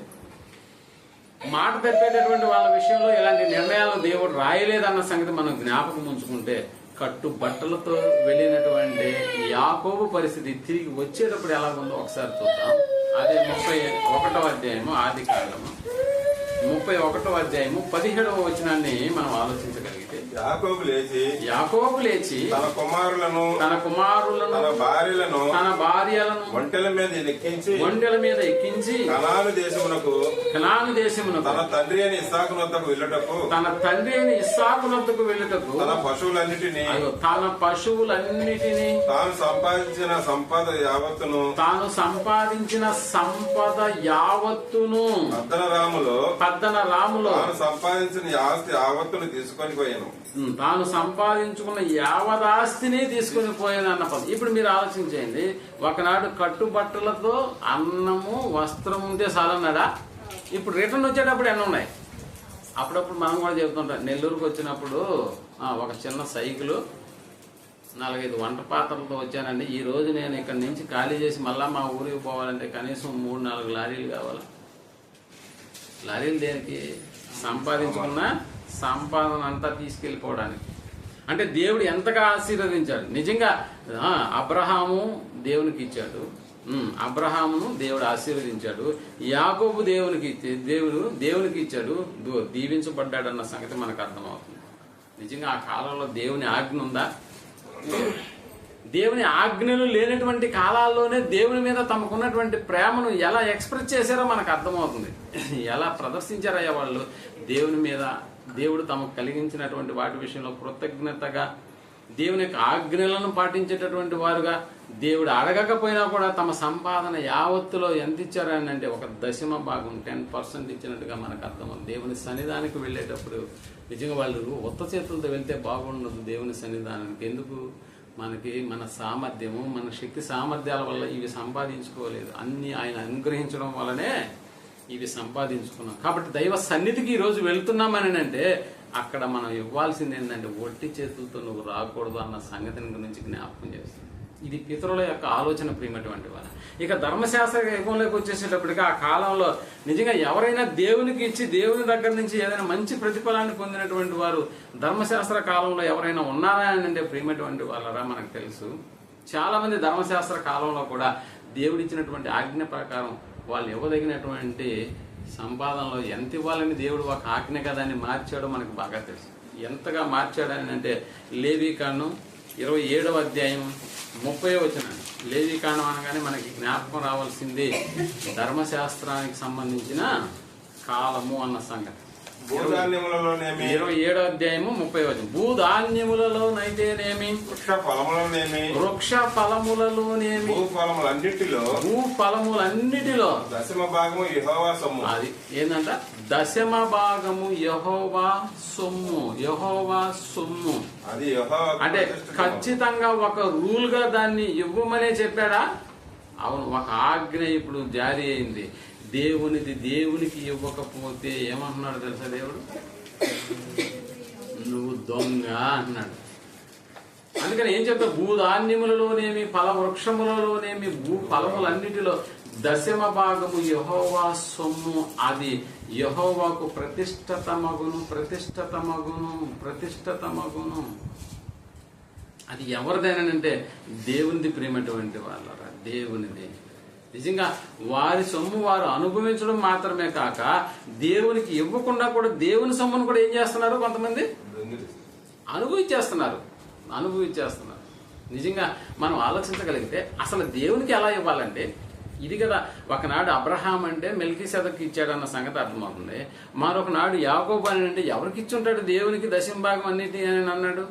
మాట తప్పేటటువంటి వాళ్ళ విషయంలో ఇలాంటి నిర్ణయాలు దేవుడు రాయలేదన్న సంగతి మనం జ్ఞాపకం ఉంచుకుంటే, కట్టు బట్టలతో వెళ్ళినటువంటి యాకోబు పరిస్థితి తిరిగి వచ్చేటప్పుడు ఎలా ఉందో ఒకసారి చూద్దాం. అదే 31వ అధ్యాయము ఆదికాండము 31వ అధ్యాయము 17వ వచనాన్ని మనం ఆలోచించగలిగితే, యాకోబు లేచి తన కుమారులను తన భార్యలను ఒంటెల మీద ఎక్కించి కనాను దేశమునకు తన తండ్రి అయిన ఇస్సాకు నొద్దకు వెళ్ళుటకు తన పశువులన్నిటిని తాను సంపాదించిన సంపద యావత్తును పద్దన రాములో సంపాదించిన ఆస్తి యావత్తును తీసుకొని పోయాను. తాను సంపాదించుకున్న యావదాస్తిని తీసుకుని పోయేదన్న పదం. ఇప్పుడు మీరు ఆలోచించండి, ఒకనాడు కట్టుబట్టలతో అన్నము వస్త్రం ఉంటే చాలన్నాడా? ఇప్పుడు రిటర్న్ వచ్చేటప్పుడు ఎన్ని ఉన్నాయి? అప్పుడప్పుడు మనం కూడా చెబుతుంటాం, నెల్లూరుకు వచ్చినప్పుడు ఒక చిన్న సైకిలు 4-5 వంట పాత్రలతో వచ్చానండి. ఈ రోజు నేను ఇక్కడ నుంచి ఖాళీ చేసి మళ్ళా మా ఊరికి పోవాలంటే కనీసం 3-4 లారీలు కావాలి. లారీలు దేనికి? సంపాదించుకున్న సంపాదన అంతా తీసుకెళ్లిపోవడానికి. అంటే దేవుడు ఎంతగా ఆశీర్వదించాడు. నిజంగా అబ్రహాము దేవునికి ఇచ్చాడు, అబ్రహామును దేవుడు ఆశీర్వదించాడు. యాకోబు దేవునికి ఇచ్చాడు, దీవించబడ్డాడన్న సంగతి మనకు అర్థమవుతుంది. నిజంగా ఆ కాలంలో దేవుని ఆజ్ఞ ఉందా? దేవుని ఆజ్ఞలు లేనటువంటి కాలాల్లోనే దేవుని మీద తమకున్నటువంటి ప్రేమను ఎలా ఎక్స్ప్రెస్ చేశారో మనకు అర్థమవుతుంది. ఎలా ప్రదర్శించారయ్యా వాళ్ళు దేవుని మీద, దేవుడు తమకు కలిగించినటువంటి వాటి విషయంలో కృతజ్ఞతగా దేవుని యొక్క ఆజ్ఞలను పాటించేటటువంటి వారుగా, దేవుడు అడగకపోయినా కూడా తమ సంపాదన యావత్తులో ఎంత ఇచ్చారని అంటే ఒక దశమ భాగం 10% ఇచ్చినట్టుగా మనకు అర్థమవుతుంది. దేవుని సన్నిధానికి వెళ్ళేటప్పుడు నిజంగా వాళ్ళు ఉత్త చేతులతో వెళ్తే బాగుండదు దేవుని సన్నిధానానికి. ఎందుకు? మనకి మన సామర్థ్యము, మన శక్తి సామర్థ్యాల వల్ల ఇవి సంపాదించుకోలేదు, అన్ని ఆయన అనుగ్రహించడం వల్లనే ఇవి సంపాదించుకున్నాం. కాబట్టి దైవ సన్నిధికి ఈ రోజు వెళ్తున్నామని అంటే అక్కడ మనం ఇవ్వాల్సింది ఏంటంటే ఒట్టి చేతులతో నువ్వు రాకూడదు అన్న సంగతిని గురించి జ్ఞాపకం చేస్తుంది. ఇది పితరుల యొక్క ఆలోచన ప్రియమైనటువంటి వాళ్ళ. ఇక ధర్మశాస్త్ర యుగంలోకి వచ్చేసేటప్పటికి ఆ కాలంలో నిజంగా ఎవరైనా దేవునికి ఇచ్చి దేవుని దగ్గర నుంచి ఏదైనా మంచి ప్రతిఫలాన్ని పొందినటువంటి వారు ధర్మశాస్త్ర కాలంలో ఎవరైనా ఉన్నారా అని అంటే ప్రియమైనటువంటి వాళ్ళరా మనకు తెలుసు. చాలా మంది ధర్మశాస్త్ర కాలంలో కూడా దేవుడిచ్చినటువంటి ఆజ్ఞ ప్రకారం వాళ్ళు ఇవ్వదగినటువంటి సంపాదనలో ఎంత ఇవ్వాలని దేవుడు ఒక ఆజ్ఞగా దాన్ని మార్చాడో మనకు బాగా తెలుసు. ఎంతగా మార్చాడని అంటే లేవీకాండం 27వ అధ్యాయం 30వ వచనం. లేవీకాండం అనగానే మనకి జ్ఞాపకం రావాల్సింది ధర్మశాస్త్రానికి సంబంధించిన కాలము అన్న సంగతి. 27వ అధ్యాయము 30వ వచనం. భూధాన్యములలోనైతేనేమి, వృక్ష ఫలములలోనేమి, భూఫలములన్నిటిలో దశమ భాగము యెహోవా సొమ్ము. అది ఏంటంట? దశమ భాగము యెహోవా సొమ్ము. యెహోవా సొమ్ము అది యెహోవా అంటే ఖచ్చితంగా ఒక రూల్ గా దాన్ని ఇవ్వమనే చెప్పాడా? అవును, ఒక ఆజ్ఞ ఇప్పుడు జారీ అయింది. దేవునిది దేవునికి ఇవ్వకపోతే ఏమంటున్నాడు తెలుసా దేవుడు? నువ్వు దొంగ అన్నాడు. అందుకని ఏం చెప్తా? భూధాన్యములలోనేమి, ఫల వృక్షములలోనేమి, భూ ఫలములన్నిటిలో దశమ భాగము యెహోవా సొమ్ము. అది యెహోవాకు ప్రతిష్ఠితమగును, ప్రతిష్ఠితమగును, ప్రతిష్ఠితమగును. అది ఎవరిదేనంటే దేవునిది ప్రియమైనటువంటి వాళ్ళరా, దేవునిది. నిజంగా వారి సొమ్ము వారు అనుభవించడం మాత్రమే కాక దేవునికి ఇవ్వకుండా కూడా దేవుని సొమ్మును కూడా ఏం చేస్తున్నారు? కొంతమంది అనుభవించేస్తున్నారు. నిజంగా మనం ఆలోచించగలిగితే అసలు దేవునికి ఎలా ఇవ్వాలంటే ఇది కదా. ఒకనాడు అబ్రహాం అంటే మెల్కీసెదెకుకి ఇచ్చాడన్న సంగతి అర్థమవుతుంది. మరొక నాడు యాకోబు అని అంటే ఎవరికి ఇచ్చుంటాడు దేవునికి దశమ భాగం అన్నిటి అని అన్నాడు.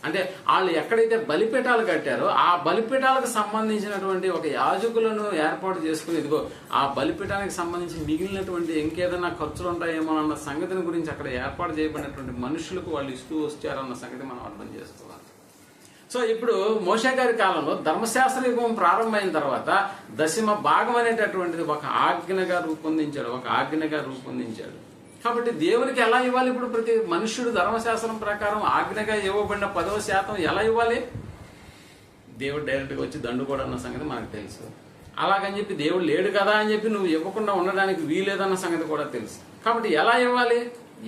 అంటే వాళ్ళు ఎక్కడైతే బలిపీఠాలు కట్టారో ఆ బలిపీఠాలకు సంబంధించినటువంటి ఒక యాజకులను ఏర్పాటు చేసుకుని ఇదిగో ఆ బలిపీఠానికి సంబంధించి మిగిలినటువంటి ఇంకేదైనా ఖర్చులు ఉంటాయేమో అన్న సంగతిని గురించి అక్కడ ఏర్పాటు చేయబడినటువంటి మనుషులకు వాళ్ళు ఇస్తూ వచ్చారన్న సంగతి మనం అర్థం చేసుకోవాలి. సో ఇప్పుడు మోషే గారి కాలంలో ధర్మశాస్త్ర యుగం ప్రారంభమైన తర్వాత దశమ భాగం అనేటటువంటిది ఒక ఆజ్ఞగా రూపొందించాడు. కాబట్టి దేవునికి ఎలా ఇవ్వాలి? ఇప్పుడు ప్రతి మనుష్యుడు ధర్మశాస్త్రం ప్రకారం ఆజ్ఞగా ఇవ్వబడిన 10% ఎలా ఇవ్వాలి? దేవుడు డైరెక్ట్గా వచ్చి దండుకోడు అన్న సంగతి మనకు తెలుసు. అలాగని చెప్పి దేవుడు లేడు కదా అని చెప్పి నువ్వు ఇవ్వకుండా ఉండడానికి వీలేదన్న సంగతి కూడా తెలుసు. కాబట్టి ఎలా ఇవ్వాలి?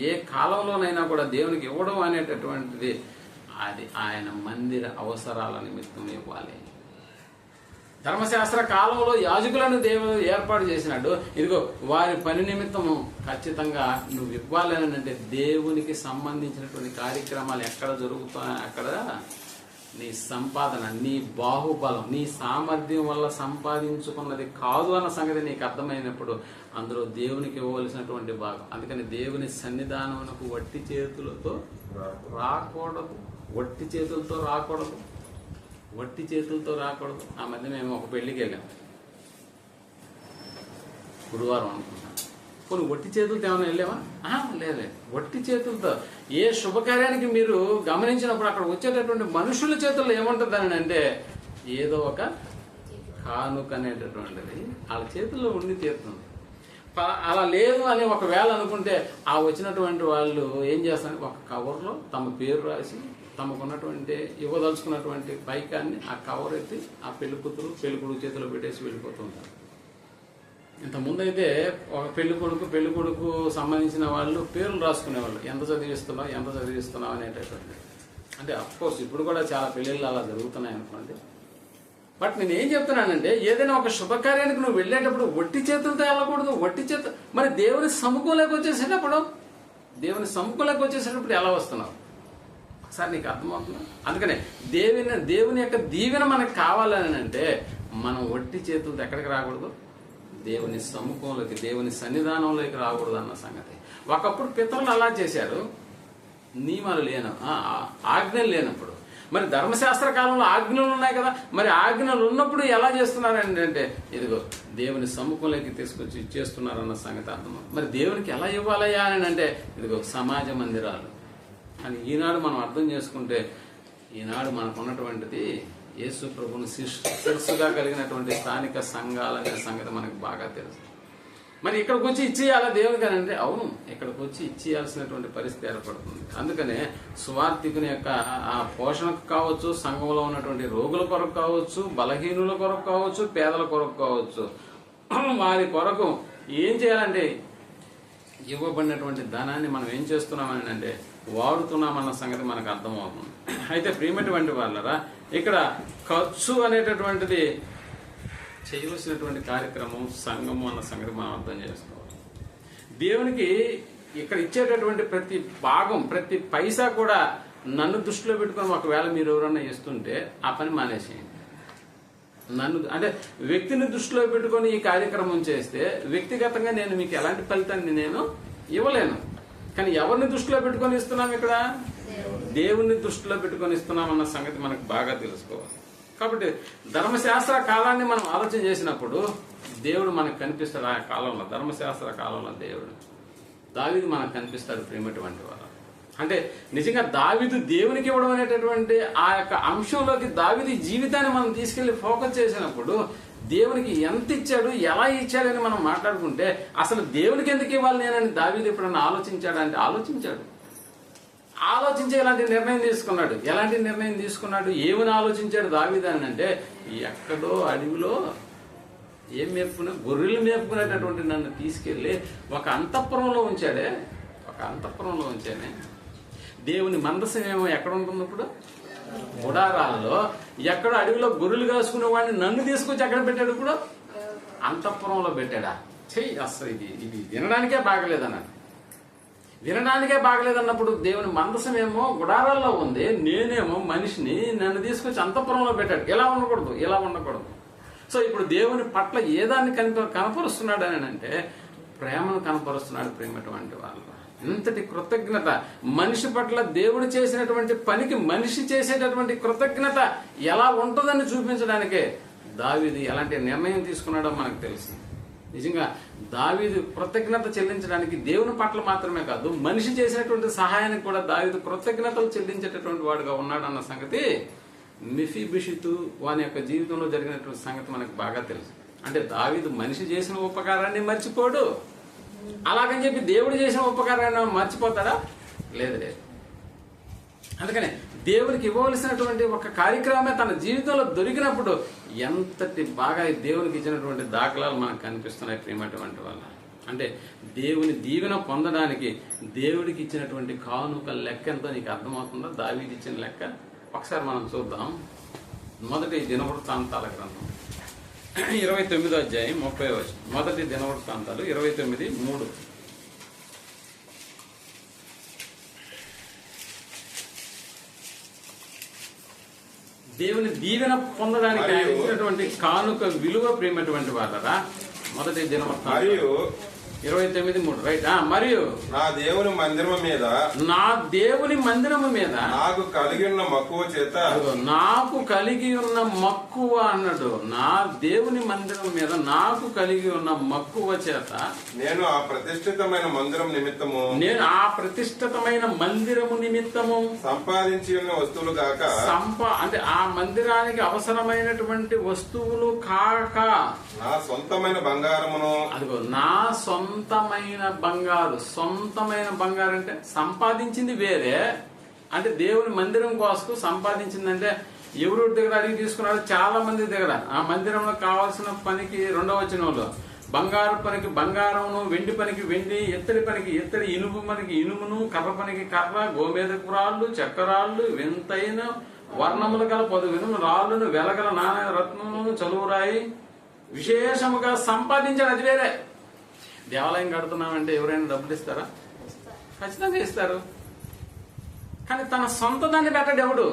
ఏ కాలంలోనైనా కూడా దేవునికి ఇవ్వడం అనేటటువంటిది అది ఆయన మందిర అవసరాల నిమిత్తం ఇవ్వాలి. ధర్మశాస్త్ర కాలంలో యాజకులను దేవుడు ఏర్పాటు చేసినట్టు ఇదిగో వారి పని నిమిత్తము ఖచ్చితంగా నువ్వు ఇవ్వాలి అని అంటే దేవునికి సంబంధించినటువంటి కార్యక్రమాలు ఎక్కడ జరుగుతాయో అక్కడ నీ సంపాదన, నీ బాహుబలం, నీ సామర్థ్యం వల్ల సంపాదించుకున్నది కాదు అన్న సంగతి నీకు అర్థమైనప్పుడు అందులో దేవునికి ఇవ్వవలసినటువంటి భాగం. అందుకని దేవుని సన్నిధానమునకు వట్టి చేతులతో రాకూడదు. ఆ మధ్య మేము ఒక పెళ్లికి వెళ్ళాం, గురువారం అనుకుంటాం. కొన్ని వట్టి చేతులతో ఏమైనా వెళ్ళామా? లేదు. వట్టి చేతులతో ఏ శుభకార్యానికి మీరు గమనించినప్పుడు అక్కడ వచ్చేటటువంటి మనుషుల చేతుల్లో ఏముంటుంది అని అంటే ఏదో ఒక కానుక అనేటటువంటిది వాళ్ళ చేతుల్లో ఉండి తీరుతుంది. అలా లేదు అని ఒకవేళ అనుకుంటే ఆ వచ్చినటువంటి వాళ్ళు ఏం చేస్తారు? ఒక కవర్లో తమ పేరు రాసి తమకున్నటువంటి ఇవ్వదలుచుకున్నటువంటి పైకాన్ని ఆ కవర్ ఎత్తి ఆ పెళ్లికూతురు పెళ్లికొడుకు చేతిలో పెట్టేసి వెళ్ళిపోతూ ఉంటారు. ఇంతకుముందు అయితే ఒక పెళ్లికొడుకు సంబంధించిన వాళ్ళు పేర్లు రాసుకునేవాళ్ళు, ఎంత చదివిస్తున్నావు అనేటటువంటి. అంటే అఫ్కోర్స్ ఇప్పుడు కూడా చాలా పెళ్లిళ్ళు అలా జరుగుతున్నాయి అనుకోండి. బట్ నేను ఏం చెప్తున్నానంటే ఏదైనా ఒక శుభకార్యానికి నువ్వు వెళ్ళేటప్పుడు వట్టి చేతులతో వెళ్ళకూడదు. మరి దేవుని సముఖంలోకి వచ్చేసేటప్పుడు ఎలా వస్తున్నావు? సార్ నీకు అర్థమవుతుందా? అందుకనే దేవుని యొక్క దీవెన మనకు కావాలని అంటే మనం ఒట్టి చేతులతో ఎక్కడికి రాకూడదు, దేవుని సముఖంలోకి, దేవుని సన్నిధానంలోకి రాకూడదు అన్న సంగతి. ఒకప్పుడు పితరులు అలా చేశారు, నియమాలు ఆజ్ఞలు లేనప్పుడు. మరి ధర్మశాస్త్ర కాలంలో ఆజ్ఞలు ఉన్నాయి కదా, మరి ఆజ్ఞలు ఉన్నప్పుడు ఎలా చేస్తున్నారండి అంటే ఇదిగో దేవుని సముఖంలోకి తీసుకొచ్చి ఇచ్చేస్తున్నారన్న సంగతి అర్థం. మరి దేవునికి ఎలా ఇవ్వాలయ్యా అని అంటే ఇదిగో సమాజ మందిరాలు అని ఈనాడు మనం అర్థం చేసుకుంటే, ఈనాడు మనకు ఉన్నటువంటిది యేసు ప్రభువును శిరస్సుగా కలిగినటువంటి స్థానిక సంఘాలనే సంగతి మనకు బాగా తెలుసు. మరి ఇక్కడికి వచ్చి ఇచ్చేయాలా దేవునికి అని అంటే అవును, ఇక్కడికి వచ్చి ఇచ్చేయాల్సినటువంటి పరిస్థితి ఏర్పడుతుంది. అందుకనే సువార్థికుని యొక్క ఆ పోషణకు కావచ్చు, సంఘంలో ఉన్నటువంటి రోగుల కొరకు కావచ్చు, బలహీనుల కొరకు కావచ్చు, పేదల కొరకు కావచ్చు, వారి కొరకు ఏం చేయాలంటే ఇవ్వబడినటువంటి ధనాన్ని మనం ఏం చేస్తున్నామని అంటే వాడుతున్నామన్న సంగతి మనకు అర్థమవుతుంది. అయితే ప్రియమైనటువంటి వాళ్ళరా, ఇక్కడ ఖర్చు అనేటటువంటిది చేయవలసినటువంటి కార్యక్రమం సంఘము అన్న సంగతి మనం అర్థం చేసుకోవాలి. దేవునికి ఇక్కడ ఇచ్చేటటువంటి ప్రతి భాగం, ప్రతి పైసా కూడా నన్ను దృష్టిలో పెట్టుకొని ఒకవేళ మీరు ఎవరన్నా ఇస్తుంటే ఆ పని మానేసేయండి. నన్ను అంటే వ్యక్తిని దృష్టిలో పెట్టుకొని ఈ కార్యక్రమం చేస్తే వ్యక్తిగతంగా నేను మీకు ఎలాంటి ఫలితాన్ని నేను ఇవ్వలేను. కానీ ఎవరిని దృష్టిలో పెట్టుకొని ఇస్తున్నాం? ఇక్కడ దేవుణ్ణి దృష్టిలో పెట్టుకొని ఇస్తున్నాం అన్న సంగతి మనకు బాగా తెలుసుకోవాలి. కాబట్టి ధర్మశాస్త్ర కాలాన్ని మనం ఆలోచన చేసినప్పుడు దేవుడు మనకు కనిపిస్తాడు. ఆ కాలంలో, ధర్మశాస్త్ర కాలంలో దేవుడు దావీదు మనకు కనిపిస్తాడు. ప్రేమటువంటి వారు అంటే నిజంగా దావీదు దేవునికి ఇవ్వడం అనేటటువంటి ఆ యొక్క అంశంలోకి దావీదు జీవితాన్ని మనం తీసుకెళ్లి ఫోకస్ చేసినప్పుడు దేవునికి ఎంత ఇచ్చాడు, ఎలా ఇచ్చాడని మనం మాట్లాడుకుంటే అసలు దేవునికి ఎందుకు ఇవ్వాలి నేనని దావీదు ఎప్పుడన్నా ఆలోచించాడంటే ఆలోచించి ఎలాంటి నిర్ణయం తీసుకున్నాడు. ఎలాంటి నిర్ణయం తీసుకున్నాడు, ఏమని ఆలోచించాడు దావీదు అని అంటే ఎక్కడో అడవిలో ఏం మేపుకునే గొర్రెలు మేపుకునేటటువంటి నన్ను తీసుకెళ్లి ఒక అంతఃపురంలో ఉంచాడే. దేవుని మందసం ఏమో ఎక్కడ ఉంటుంది ఇప్పుడు? గుడారాల్లో. ఎక్కడ అడవిలో గొర్రెలు కాసుకునే వాడిని నన్ను తీసుకొచ్చి ఎక్కడ పెట్టాడు? ఇప్పుడు అంతఃపురంలో పెట్టాడా? చెయ్యి అసలు ఇది వినడానికే బాగలేదన్నాడు. వినడానికే బాగలేదన్నప్పుడు దేవుని మందసం ఏమో గుడారాల్లో ఉంది, నేనేమో మనిషిని నన్ను తీసుకొచ్చి అంతఃపురంలో పెట్టాడు. ఇలా ఉండకూడదు. సో ఇప్పుడు దేవుని పట్ల ఏదాన్ని కనపరుస్తున్నాడు అని అంటే ప్రేమను కనపరుస్తున్నాడు. ప్రేమటువంటి వాళ్ళు ఎంతటి కృతజ్ఞత! మనిషి పట్ల దేవుడు చేసినటువంటి పనికి మనిషి చేసేటటువంటి కృతజ్ఞత ఎలా ఉంటుందని చూపించడానికే దావీదు ఎలాంటి నిర్ణయం తీసుకున్నాడో మనకు తెలుసు. నిజంగా దావీదు కృతజ్ఞత చెల్లించడానికి దేవుని పట్ల మాత్రమే కాదు, మనిషి చేసినటువంటి సహాయానికి కూడా దావీదు కృతజ్ఞతలు చెల్లించేటటువంటి వాడుగా ఉన్నాడన్న సంగతి మెఫీబోషెతు వాని యొక్క జీవితంలో జరిగినటువంటి సంగతి మనకు బాగా తెలుసు. అంటే దావీదు మనిషి చేసిన ఉపకారాన్ని మర్చిపోడు. అలాగని చెప్పి దేవుడు చేసిన ఉపకారాన్ని మర్చిపోతాడా? లేదు. అందుకనే దేవునికి ఇవ్వవలసినటువంటి ఒక కార్యక్రమమే తన జీవితంలో దొరికినప్పుడు ఎంతటి బాగా దేవునికి ఇచ్చినటువంటి దాఖలాలు మనకు కనిపిస్తున్నాయి. ప్రేమటువంటి వల్ల అంటే దేవుని దీవెన పొందడానికి దేవుడికి ఇచ్చినటువంటి కానుక లెక్క ఎంతో నీకు అర్థమవుతుందా? దావీదు ఇచ్చిన లెక్క ఒకసారి మనం చూద్దాం. మొదటి దినవృత్తాంతాల గ్రంథం 29వ అధ్యాయం 30వ వచనం. మొదటి దినవృత్తాంతాలు 29:3. దేవుని దీవెన పొందడానికి ఆయన ఇచ్చినటువంటి కానుక విలువ ప్రేమటువంటి వాళ్ళరా. మొదటి దినవృత్తాంతాలు 29:3 రైట్. మరియు నా దేవుని మందిరము మీద నాకు కలిగి ఉన్న మక్కువ అన్నాడు. నా దేవుని మందిరం మీద నాకు కలిగి ఉన్న మక్కువ చేత నేను ఆ ప్రతిష్ఠితమైన మందిరము నిమిత్తము సంపాదించి ఉన్న వస్తువులు కాక అంటే ఆ మందిరానికి అవసరమైనటువంటి వస్తువులు కాక నా సొంతమైన బంగారమును అదిగో నా సొంతమైన బంగారు అంటే సంపాదించింది వేరే. అంటే దేవుని మందిరం కోసం సంపాదించిందంటే ఎవరి దగ్గర అడిగి తీసుకున్నాడు? చాలా మంది దగ్గర. ఆ మందిరంలో కావాల్సిన పనికి 2వ వచనంలో బంగారు పనికి బంగారమును, వెండి పనికి వెండి, ఎత్తడి పనికి ఎత్తడి, ఇనుము పనికి ఇనుమును, కర్ర పనికి కర్ర, గోమేదపు రాళ్ళు, చక్కరాళ్ళు, వింతైన వర్ణములు గల 10 వినుము రాళ్ళను, వెలగల నాణ్య రత్నములను, చలువురాయి విశేషముగా సంపాదించాడు. అది వేరే. దేవాలయం కడుతున్నామంటే ఎవరైనా డబ్బులు ఇస్తారా? ఖచ్చితంగా ఇస్తారు. కానీ తన సొంత దాన్ని పెట్టడు ఎవడు,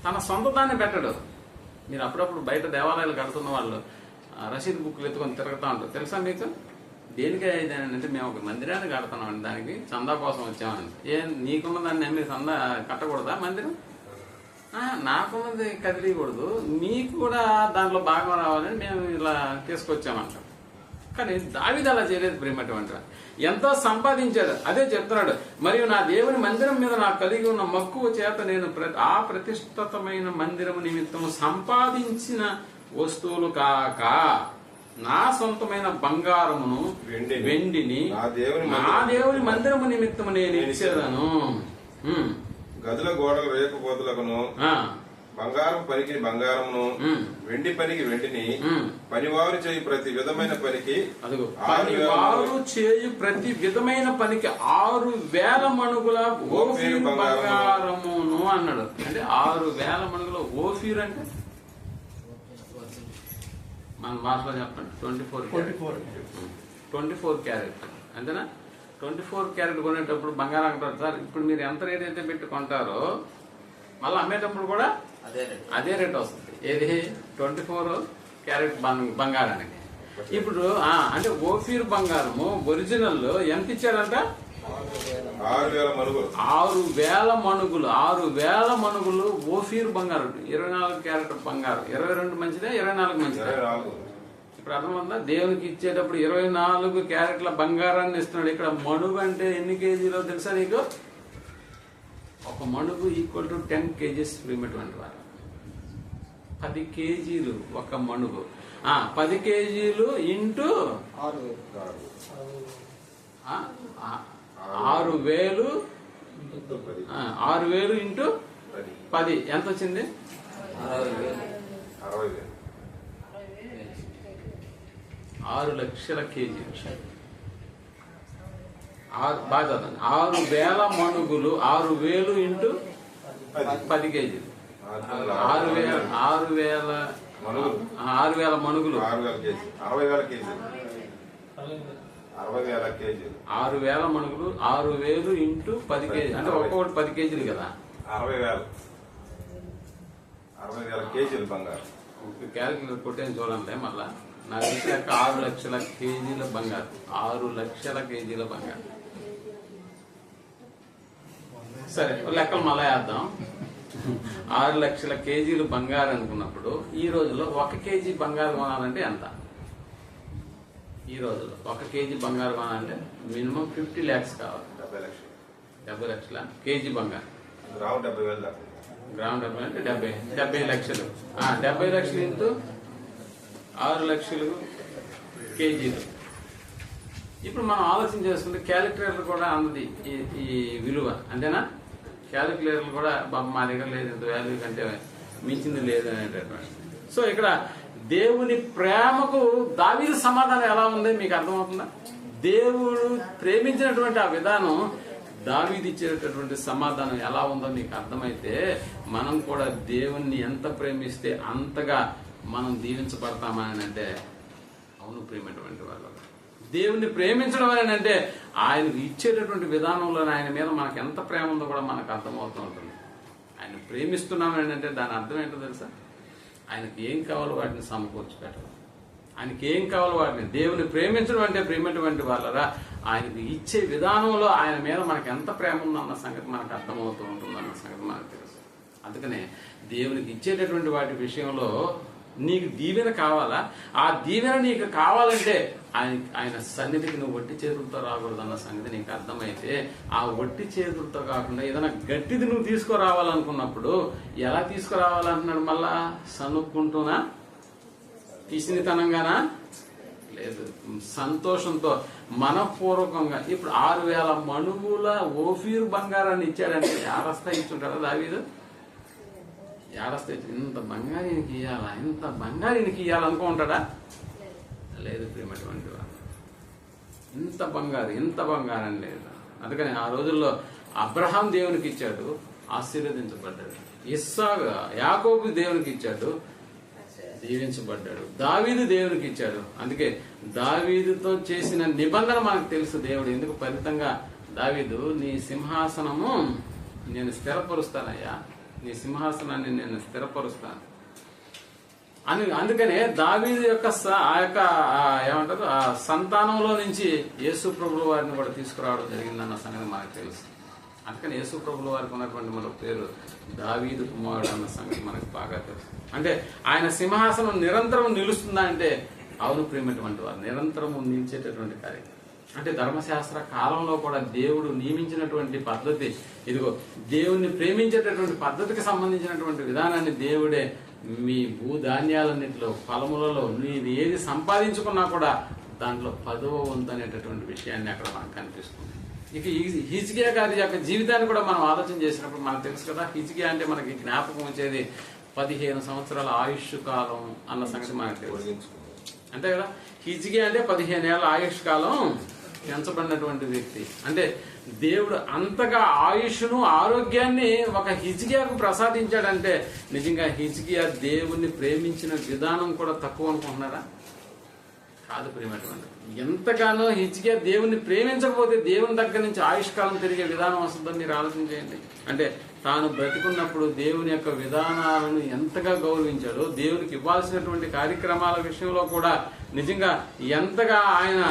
తన సొంత దాన్ని పెట్టడు. మీరు అప్పుడప్పుడు బయట దేవాలయాలు కడుతున్న వాళ్ళు రసీదు బుక్లు ఎత్తుకొని తిరుగుతూ ఉంటారు, తెలుసా మీకు? దేనికే అంటే మేము ఒక మందిరాన్ని కడుతున్నామండి, దానికి చందా కోసం వచ్చామని. నీకున్న దాన్ని నమ్మి చందా కట్టకూడదా మందిరం? నాకున్నది కదిలీయకూడదు, మీకు కూడా దాంట్లో భాగం రావాలని మేము ఇలా తీసుకొచ్చామంట. కానీ దావీదు అలా చేయలేదు ప్రేమటువంటి, ఎంతో సంపాదించాడు. అదే చెప్తున్నాడు, మరియు నా దేవుని మందిరం మీద నాకు కలిగి ఉన్న మక్కువ చేత నేను ఆ ప్రతిష్ఠితమైన మందిరము నిమిత్తము సంపాదించిన వస్తువులు కాక నా సొంతమైన బంగారమును వెండిని నా దేవుని మందిరము నిమిత్తము నేను ఇచ్చేదను. గదుల గోడల రేకుపోతులకును బంగారం పనికి బంగారమును వెండి పనికి వెండిని పనివారు చేయు ప్రతి విధమైన పనికి పనివారు చేయు ప్రతి విధమైన పనికి 6,000 మణుగుల ఓఫీరు బంగారమును అన్నాడు. అంటే 6,000 మణుగుల ఓఫీర్ అంటే మన భాషలో చెప్పండి 24 క్యారెట్ అంతేనా? 24 క్యారెట్ కొనేటప్పుడు బంగారం అంటారు సార్. ఇప్పుడు మీరు ఎంత రేట్ అయితే పెట్టి కొంటారో మళ్ళీ అమ్మేటప్పుడు కూడా అదే రేట్ వస్తుంది. ఏది 24 క్యారెట్ బంగారానికి. ఇప్పుడు అంటే ఓఫీర్ బంగారము ఒరిజినల్ ఎంత ఇచ్చారంట? 6,000 మణుగులు. 6,000 మణుగులు ఓఫీర్ బంగారం. 24 క్యారెట్ బంగారం. 22 మంచిదా 24 మంచిదా? ఇప్పుడు అర్థమవుతుందా? దేవునికి ఇచ్చేటప్పుడు 24 క్యారెట్ల బంగారాన్ని ఇస్తున్నాడు. ఇక్కడ మణుగు అంటే ఎన్ని కేజీలో తెలుసా నీకు? ఒక మణుగు ఈక్వల్ టు 10 కేజీస్ ప్రీమేటువంటి వారు. 10 కేజీలు ఒక మణుగు. 10 కేజీలు ఇంటూ 6,000 ఇంటూ 10 ఎంత వచ్చింది? 6 లక్షల కేజీలు. 6,000 మణుగులు. 6,000 ఇంటూ 10 కేజీలు. 6,000 మణుగులు. 6,000 మణుగులు. 6,000 ఇంటూ 10 కేజీలు అంటే ఒక్కొక్కటి 10 కేజీలు కదా. 60,000 కేజీలు బంగారం. క్యాలిక్యులేటర్ కొట్టేది చూడండి మళ్ళా. నాకు తెలిసాక 6 లక్షల కేజీల బంగారు. 6 లక్షల కేజీల బంగారు. సరే లెక్కలు మళ్ళా వేద్దాం. 6 లక్షల కేజీలు బంగారు అనుకున్నప్పుడు ఈ రోజులో 1 కేజీ బంగారు కొనాలంటే ఎంత? ఈ రోజులో 1 కేజీ బంగారు కొనాలంటే మినిమం 50 lakhs కావాలి. 70 లక్షల కేజీ బంగారు. గ్రామ్ 70 అంటే 70 లక్షలు. 70 లక్షలు ఇంటూ 6 లక్షలు కేజీలు. ఇప్పుడు మనం ఆలోచన చేసుకుంటే క్యాలిక్యులేటర్ కూడా అన్నది ఈ విలువ అంతేనా? క్యాలిక్యులేటర్లు కూడా మా దగ్గర లేదు, ఇంత వాల్యూ కంటే మించింది లేదు అనేటటువంటి. సో ఇక్కడ దేవుని ప్రేమకు దావీదు సమాధానం ఎలా ఉంది మీకు అర్థమవుతుందా? దేవుడు ప్రేమించినటువంటి ఆ విధానం, దావీదు ఇచ్చేటటువంటి సమాధానం ఎలా ఉందో మీకు అర్థమైతే మనం కూడా దేవుణ్ణి ఎంత ప్రేమిస్తే అంతగా మనం దీవించబడతామని అంటే అవును ప్రేమటువంటి వాళ్ళు. దేవుణ్ణి ప్రేమించడం అని అంటే ఆయనకు ఇచ్చేటటువంటి విధానంలో ఆయన మీద మనకు ఎంత ప్రేమ ఉందో కూడా మనకు అర్థమవుతూ ఉంటుంది. ఆయన ప్రేమిస్తున్నామని అంటే దాని అర్థం ఏంటో తెలుసా? ఆయనకి ఏం కావాలో వాటిని సమకూర్చి పెట్టడం. ఆయనకి ఏం కావాలో వాటిని. దేవుని ప్రేమించడం అంటే ప్రేమటువంటి వాళ్ళరా ఆయనకు ఇచ్చే విధానంలో ఆయన మీద మనకు ఎంత ప్రేమ ఉందన్న సంగతి మనకు అర్థమవుతూ ఉంటుంది అన్న సంగతి మనకు తెలుసు. అందుకనే దేవునికి ఇచ్చేటటువంటి వాటి విషయంలో నీకు దీవెన కావాలా? ఆ దీవెన నీకు కావాలంటే ఆయన సన్నిధికి నువ్వు వట్టి చేతులతో రాకూడదన్న సంగతి నీకు అర్థమైతే ఆ వట్టి చేతులతో కాకుండా ఏదైనా గట్టిది నువ్వు తీసుకురావాలనుకున్నప్పుడు ఎలా తీసుకురావాలంటున్నాడు? మళ్ళా సనుక్కుంటూనా, పిసినితనంగానా? లేదు, సంతోషంతో మనపూర్వకంగా. ఇప్పుడు 6,000 మణుగుల ఓఫీరు బంగారాన్ని ఇచ్చాడంటే యారస్తా ఇచ్చుంటాడా దావీదు? యారస్తా ఇంత బంగారీనికి ఇయ్యాలా, ఇంత బంగారీనికి ఇయ్యాలనుకుంటాడా? లేదు ప్రేమటువంటి వాడు. ఇంత బంగారం లేదు. అందుకని ఆ రోజుల్లో అబ్రహాం దేవునికి ఇచ్చాడు, ఆశీర్వదించబడ్డాడు. యాకోబు దేవునికి ఇచ్చాడు, దీవించబడ్డాడు. దావీదు దేవునికి ఇచ్చాడు. అందుకే దావీదుతో చేసిన నిబంధన మనకు తెలుసు. దేవుడు ఎందుకు ఫలితంగా దావీదు నీ సింహాసనము నేను స్థిరపరుస్తానయ్యా, నీ సింహాసనాన్ని నేను స్థిరపరుస్తాను అని. అందుకనే దావీదు యొక్క ఆ యొక్క ఏమంటారు ఆ సంతానంలో నుంచి యేసు ప్రభుల వారిని కూడా తీసుకురావడం జరిగిందన్న సంగతి మనకు తెలుసు. అందుకని యేసు ప్రభుల వారికి ఉన్నటువంటి మరొక పేరు దావీదు కుమారుడు అన్న సంగతి మనకు బాగా తెలుసు. అంటే ఆయన సింహాసనం నిరంతరం నిలుస్తుందా అంటే అవును ప్రేమటువంటి వారు, నిరంతరం నిలిచేటటువంటి కార్యం. అంటే ధర్మశాస్త్ర కాలంలో కూడా దేవుడు నియమించినటువంటి పద్ధతి ఇదిగో, దేవుణ్ణి ప్రేమించేటటువంటి పద్ధతికి సంబంధించినటువంటి విధానాన్ని దేవుడే మీ భూధాన్యాలన్నింటిలో ఫలములలో మీరు ఏది సంపాదించుకున్నా కూడా దాంట్లో 10వ వంతు అనేటటువంటి విషయాన్ని అక్కడ మనకు కనిపిస్తుంది. ఇక హిజ్కియా గారి యొక్క జీవితాన్ని కూడా మనం ఆలోచన చేసినప్పుడు మనకు తెలుసు కదా, హిజ్కియా అంటే మనకి జ్ఞాపకం వచ్చేది 15 సంవత్సరాల ఆయుష్ కాలం అన్న సంగతి మనకు తెలుసు. అంతే కదా, హిజ్కియా అంటే 15 ఏళ్ల ఆయుష్ కాలం పెంచబడినటువంటి వ్యక్తి. అంటే దేవుడు అంతగా ఆయుష్ను ఆరోగ్యాన్ని ఒక హిజ్కియాకు ప్రసాదించాడంటే నిజంగా హిజ్కియా దేవుణ్ణి ప్రేమించిన విధానం కూడా తక్కువ అనుకుంటున్నారా? కాదు ప్రేమటువంటి. ఎంతగానో హిజ్కియా దేవుణ్ణి ప్రేమించకపోతే దేవుని దగ్గర నుంచి ఆయుష్కాలం తిరిగే విధానం వస్తుందని మీరు ఆలోచన చేయండి. అంటే తాను బ్రతికున్నప్పుడు దేవుని యొక్క విధానాలను ఎంతగా గౌరవించాడో, దేవునికి ఇవ్వాల్సినటువంటి కార్యక్రమాల విషయంలో కూడా నిజంగా ఎంతగా ఆయన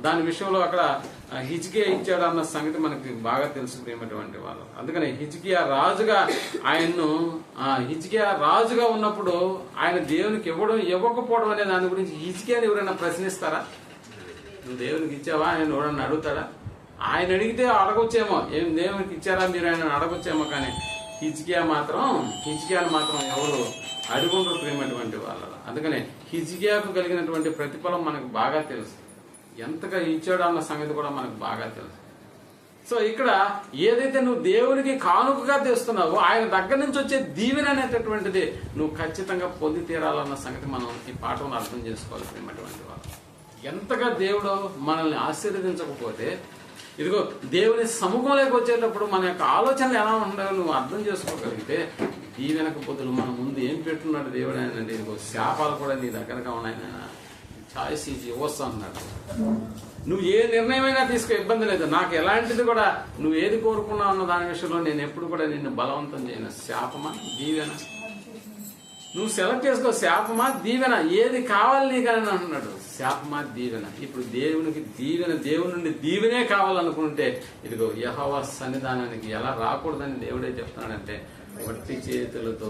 దాని విషయంలో అక్కడ హిజ్కియా ఇచ్చాడు అన్న సంగతి మనకి బాగా తెలుసు ప్రేమటువంటి వాళ్ళు. అందుకని హిజ్కియా రాజుగా ఆయన్ను హిజ్కియా రాజుగా ఉన్నప్పుడు ఆయన దేవునికి ఇవ్వకపోవడం అనే దాని గురించి హిజ్కియాని ఎవరైనా ప్రశ్నిస్తారా? నువ్వు దేవునికి ఇచ్చావా ఆయన ఎవరన్నా అడుగుతాడా? ఆయన అడిగితే అడగొచ్చేమో, ఏం దేవునికి ఇచ్చారా మీరు ఆయన అడగొచ్చేమో, కానీ హిజ్కియాని మాత్రం ఎవరు అడుగుంటారు ప్రేమటువంటి వాళ్ళు. అందుకనే హిజ్కియాకు కలిగినటువంటి ప్రతిఫలం మనకు బాగా తెలుసు, ఎంతగా ఇచ్చాడు అన్న సంగతి కూడా మనకు బాగా తెలుసు. సో ఇక్కడ ఏదైతే నువ్వు దేవునికి కానుకగా తెస్తున్నావో ఆయన దగ్గర నుంచి వచ్చే దీవెన అనేటటువంటిది నువ్వు ఖచ్చితంగా పొంది తీరాలన్న సంగతి మనం ఈ పాఠంలో అర్థం చేసుకోవాలి ప్రేమటువంటి వాళ్ళు. ఎంతగా దేవుడు మనల్ని ఆశీర్వదించకపోతే ఇదిగో దేవుని సముఖంలోకి వచ్చేటప్పుడు మన యొక్క ఆలోచనలు ఎలా ఉంటాయో నువ్వు అర్థం చేసుకోగలిగితే దీవెనకు బదులు మన ముందు ఏం పెట్టున్నాడు దేవుడు అంటే ఇదిగో శాపాలు కూడా నీ దగ్గరగా ఉన్నాయి, చాయిస్ ఈజ్ యువర్స్ అన్నాడు. నువ్వు ఏ నిర్ణయమైనా తీసుకో, ఇబ్బంది లేదు, నాకు ఎలాంటిది కూడా నువ్వు ఏది కోరుకున్నావు అన్న దాని విషయంలో నేను ఎప్పుడు కూడా నిన్ను బలవంతం చేయను. శాపమా దీవెన నువ్వు సెలెక్ట్ చేసుకో, శాపమా దీవెన ఏది కావాలి నీకని అంటున్నాడు. శాపమా దీవెన. ఇప్పుడు దేవునికి దీవెన, దేవుని నుండి దీవెనే కావాలనుకుంటే ఇదిగో యెహోవా సన్నిధానానికి ఎలా రాకూడదని దేవుడే చెప్తున్నాడంటే వట్టి చేతులతో.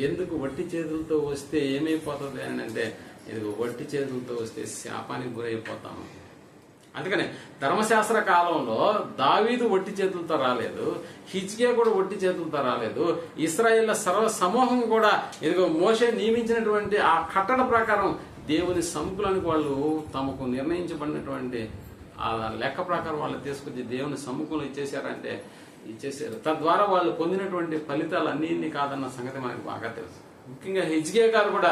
ఎందుకు వట్టి చేతులతో వస్తే ఏమైపోతుంది అని అంటే ఇదిగో వట్టి చేతులతో వస్తే శాపానికి గురైపోతాము. అందుకనే ధర్మశాస్త్ర కాలంలో దావీదు వట్టి చేతులతో రాలేదు, హిజ్కియా కూడా వట్టి చేతులతో రాలేదు. ఇశ్రాయేళ్ల సర్వ సమూహం కూడా ఇదిగో మోషే నియమించినటువంటి ఆ కట్టడ ప్రకారం దేవుని సముఖానికి వాళ్ళు తమకు నిర్ణయించబడినటువంటి ఆ లెక్క ప్రకారం వాళ్ళు తీసుకొచ్చి దేవుని సముఖంలో ఇచ్చేసారు. తద్వారా వాళ్ళు పొందినటువంటి ఫలితాలు అన్ని కాదన్న సంగతి మనకు బాగా తెలుసు. ముఖ్యంగా హిజ్కియా గారు కూడా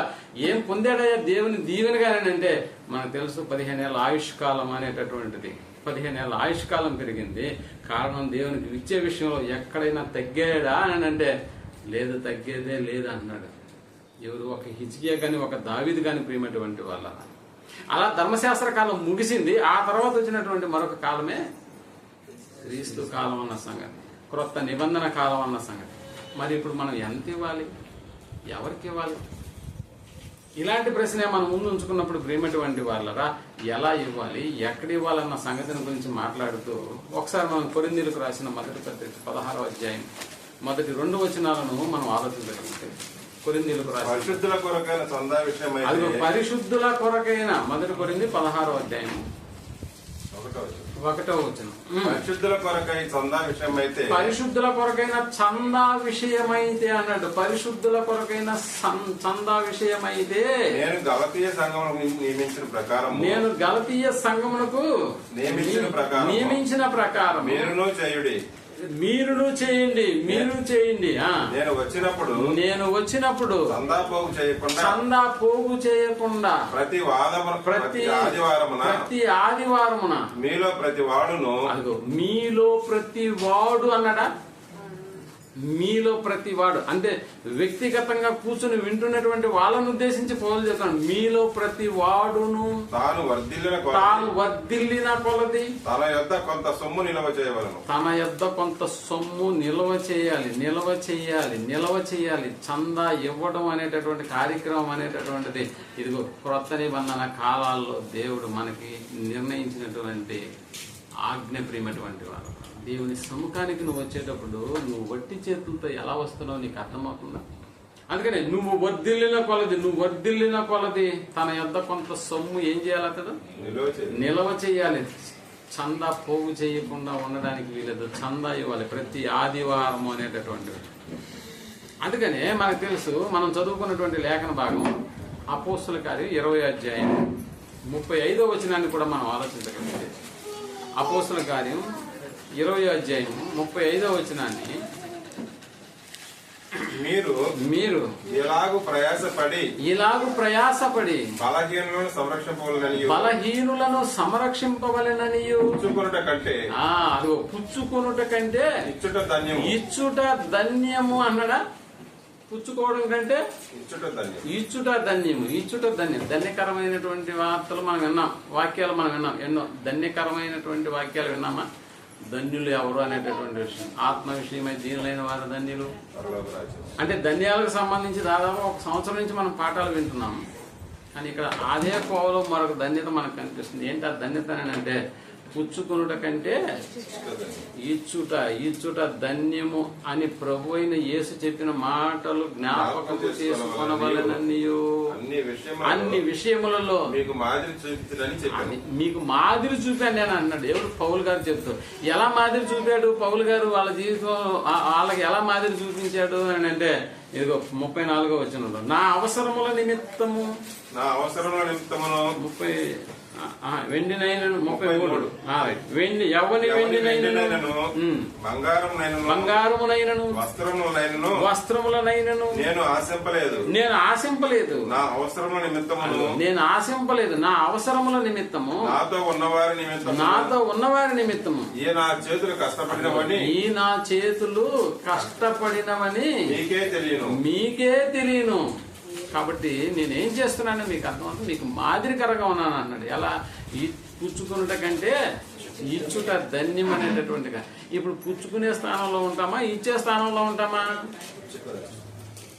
ఏం పొందాడయ్యా దేవుని దీవెనగానంటే మనకు తెలుసు 15 ఏళ్ల ఆయుష్ కాలం అనేటటువంటిది. 15 ఏళ్ల ఆయుష్ కాలం పెరిగింది. కారణం దేవునికి ఇచ్చే విషయంలో ఎక్కడైనా తగ్గాడా అని అంటే లేదు, తగ్గేదే లేదు అన్నాడు. ఎవరు? ఒక హిజ్కియా కానీ ఒక దావీదు కానీ ప్రియమైనటువంటి వాళ్ళ. అలా ధర్మశాస్త్ర కాలం ముగిసింది. ఆ తర్వాత వచ్చినటువంటి మరొక కాలమే క్రీస్తు కాలం అన్న సంగతి, క్రొత్త నిబంధన కాలం అన్న సంగతి. మరి ఇప్పుడు మనం ఎంత ఇవ్వాలి, ఎవరికి ఇవ్వాలి? ఇలాంటి ప్రశ్నే మనం ముందు ఉంచుకున్నప్పుడు ప్రేమటువంటి వాళ్ళరా ఎలా ఇవ్వాలి, ఎక్కడ ఇవ్వాలన్న సంగతిని గురించి మాట్లాడుతూ ఒకసారి మనం కొరింథీయులకు రాసిన మొదటి పత్రిక 16వ అధ్యాయం మొదటి 2 వచనాలను మనం ఆలోచించగలిగితే, కొరింథీయులకు రాసిన పరిశుద్ధుల కొరకైన చందా విషయమై పరిశుద్ధుల కొరకైన మొదటి కొరింథీ 16వ అధ్యాయం 1వ వచనం. పరిశుద్ధుల కొరకై చందా విషయమైతే, పరిశుద్ధుల కొరకైన చందా విషయమైతే అన్నాడు. పరిశుద్ధుల కొరకైన చందా విషయమైతే నేను గలతీయ సంఘమునకు నియమించిన ప్రకారం మీరును చేయండి. నేను వచ్చినప్పుడు చందా పోగు చేయకుండా ప్రతి ఆదివారమున మీలో ప్రతి వాడు అన్నాడా? మీలో ప్రతి వాడు, అంటే వ్యక్తిగతంగా కూర్చుని వింటున్నటువంటి వాళ్ళను ఉద్దేశించి పౌలు చెప్తాను, మీలో ప్రతి వాడును తాను వర్ధిల్లిన కొలది తన యొద్ద కొంత సొమ్ము నిల్వ చేయవలెను. తన యొద్ద కొంత సొమ్ము నిల్వ చేయాలి. చందా ఇవ్వడం అనేటటువంటి కార్యక్రమం అనేటటువంటిది ఇదిగో క్రొత్త నిబంధన కాలాల్లో దేవుడు మనకి నిర్ణయించినటువంటి ఆజ్ఞప్రియమైనటువంటి వాడు. దేవుని సముఖానికి నువ్వు వచ్చేటప్పుడు నువ్వు వట్టి చేతులతో ఎలా వస్తున్నావు నీకు అర్థమవుతుందా? అందుకని నువ్వు వర్ధిల్లిన కొలది తన యొద్ద కొంత సొమ్ము ఏం చేయాలి? అతడు నిల్వ చేయాలి. చందా పోగు చేయకుండా ఉండడానికి వీలేదు. చందా ఇవ్వాలి ప్రతి ఆదివారం అనేటటువంటిది. అందుకనే మనకు తెలుసు, మనం చదువుకున్నటువంటి లేఖన భాగం అపోస్తుల కార్యం 20వ అధ్యాయం 35వ వచనాన్ని కూడా మనం ఆలోచించగలిగితే, అపోస్తుల కార్యం 20వ అధ్యాయం 35వ వచనాన్ని, మీరు ఇలాగు ప్రయాసపడి బలహీనులను సంరక్షింపవలెననియు పుచ్చుకొనుట కంటే ఇచ్చుట ధన్యము అన్నడా? పుచ్చుకోవడం కంటే ఇచ్చుట ధన్యము. ధన్యకరమైనటువంటి వార్తలు మనం విన్నాం, వాక్యాలు మనం విన్నాం, ఎన్నో ధన్యకరమైనటువంటి వాక్యాలు విన్నామా? ధన్యులు ఎవరు అనేటటువంటి విషయం, ఆత్మ విషయమై దీనులైన వారు ధన్యులు. అంటే ధన్యాలకు సంబంధించి దాదాపు 1 సంవత్సరం నుంచి మనం పాఠాలు వింటున్నాం. కానీ ఇక్కడ అదే కోవలో మరొక ధన్యత మనకు కనిపిస్తుంది. ఏంటి ఆ ధన్యత అని అంటే, పుచ్చుకొనుట కంటే ఇచ్చుట ధన్యము అని ప్రభు అయిన యేసు చెప్పిన మాటలు జ్ఞాపకము చేసుకొనవలెననియు అన్ని విషయములలో మీకు మాదిరి చూపాను నేను అన్నాడు. ఎవరు? పౌలు గారు చెప్తూ. ఎలా మాదిరి చూపాడు పౌలు గారు? వాళ్ళ జీవితం వాళ్ళకి ఎలా మాదిరి చూపించాడు అని అంటే, ఇదిగో 34వ వచనంలో, నా అవసరముల నిమిత్తము వెండినైనను 33 వెండి ఎవని వెండినైనను బంగారమునైనను వస్త్రములనైనను నేను ఆశింపలేదు. నా అవసరముల నిమిత్తము నాతో ఉన్నవారి నిమిత్తము ఈ నా చేతులు కష్టపడినవని మీకే తెలియను. కాబట్టి నేనేం చేస్తున్నాను మీకు అర్థమవుతుంది, మీకు మాదిరికరంగా ఉన్నాను అన్నాడు. ఎలా? పుచ్చుకునుట కంటే ఇచ్చుట ధన్యం అనేటటువంటిగా. ఇప్పుడు పుచ్చుకునే స్థానంలో ఉంటామా, ఇచ్చే స్థానంలో ఉంటామా?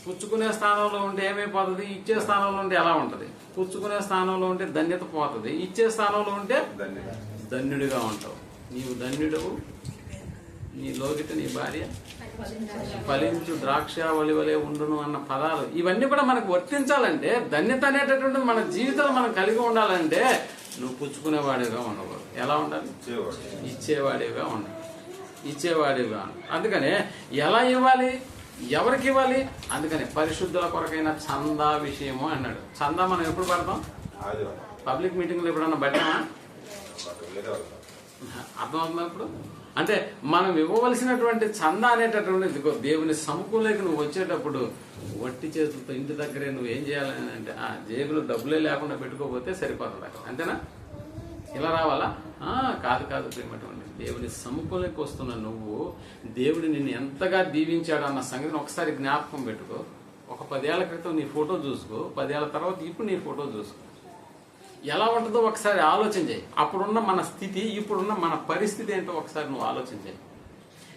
పుచ్చుకునే స్థానంలో ఉంటే ఏమైపోతుంది? ఇచ్చే స్థానంలో ఉంటే ఎలా ఉంటది? పుచ్చుకునే స్థానంలో ఉంటే ధన్యత పోతుంది, ఇచ్చే స్థానంలో ఉంటే ధన్యుడిగా ఉంటావు. నీవు ధన్యుడవు, నీ లోకిట నీ భార్య ఫలించు ద్రాక్షావళి వలె ఉండును అన్న పదాలు ఇవన్నీ కూడా మనకు వర్తించాలంటే, ధన్యత అనేటటువంటిది మన జీవితంలో మనం కలిగి ఉండాలంటే నువ్వు పుచ్చుకునేవాడిగా ఉండకూడదు. ఎలా ఉండాలి? ఇచ్చేవాడిగా ఉండాలి. అందుకనే ఎలా ఇవ్వాలి, ఎవరికి ఇవ్వాలి? అందుకని పరిశుద్ధుల కొరకైన చందా విషయము అన్నాడు. చందా మనం ఎప్పుడు పడతాం? పబ్లిక్ మీటింగ్లో ఎప్పుడన్నా పట్టామా? అర్థమవుతుందా ఇప్పుడు? అంటే మనం ఇవ్వవలసినటువంటి చందా అనేటటువంటి దేవుని సముఖంలోకి నువ్వు వచ్చేటప్పుడు వట్టి చేతులతో ఇంటి దగ్గరే నువ్వు ఏం చేయాలని అంటే, జేబులో డబ్బులే లేకుండా పెట్టుకోకపోతే సరిపోతుంది అక్కడ, అంతేనా? ఇలా రావాలా? కాదు ప్రేమటువంటి దేవుని సముఖంలోకి వస్తున్న నువ్వు దేవుడు నిన్ను ఎంతగా దీవించాడు అన్న సంగతిని ఒకసారి జ్ఞాపకం పెట్టుకో. ఒక 10 ఏళ్ల క్రితం నీ ఫోటో చూసుకో, 10 ఏళ్ల తర్వాత ఇప్పుడు నీ ఫోటో చూసుకో. ఎలా ఉంటుందో ఒకసారి ఆలోచన చేయి. అప్పుడున్న మన స్థితి, ఇప్పుడున్న మన పరిస్థితి ఏంటో ఒకసారి నువ్వు ఆలోచన చేయి.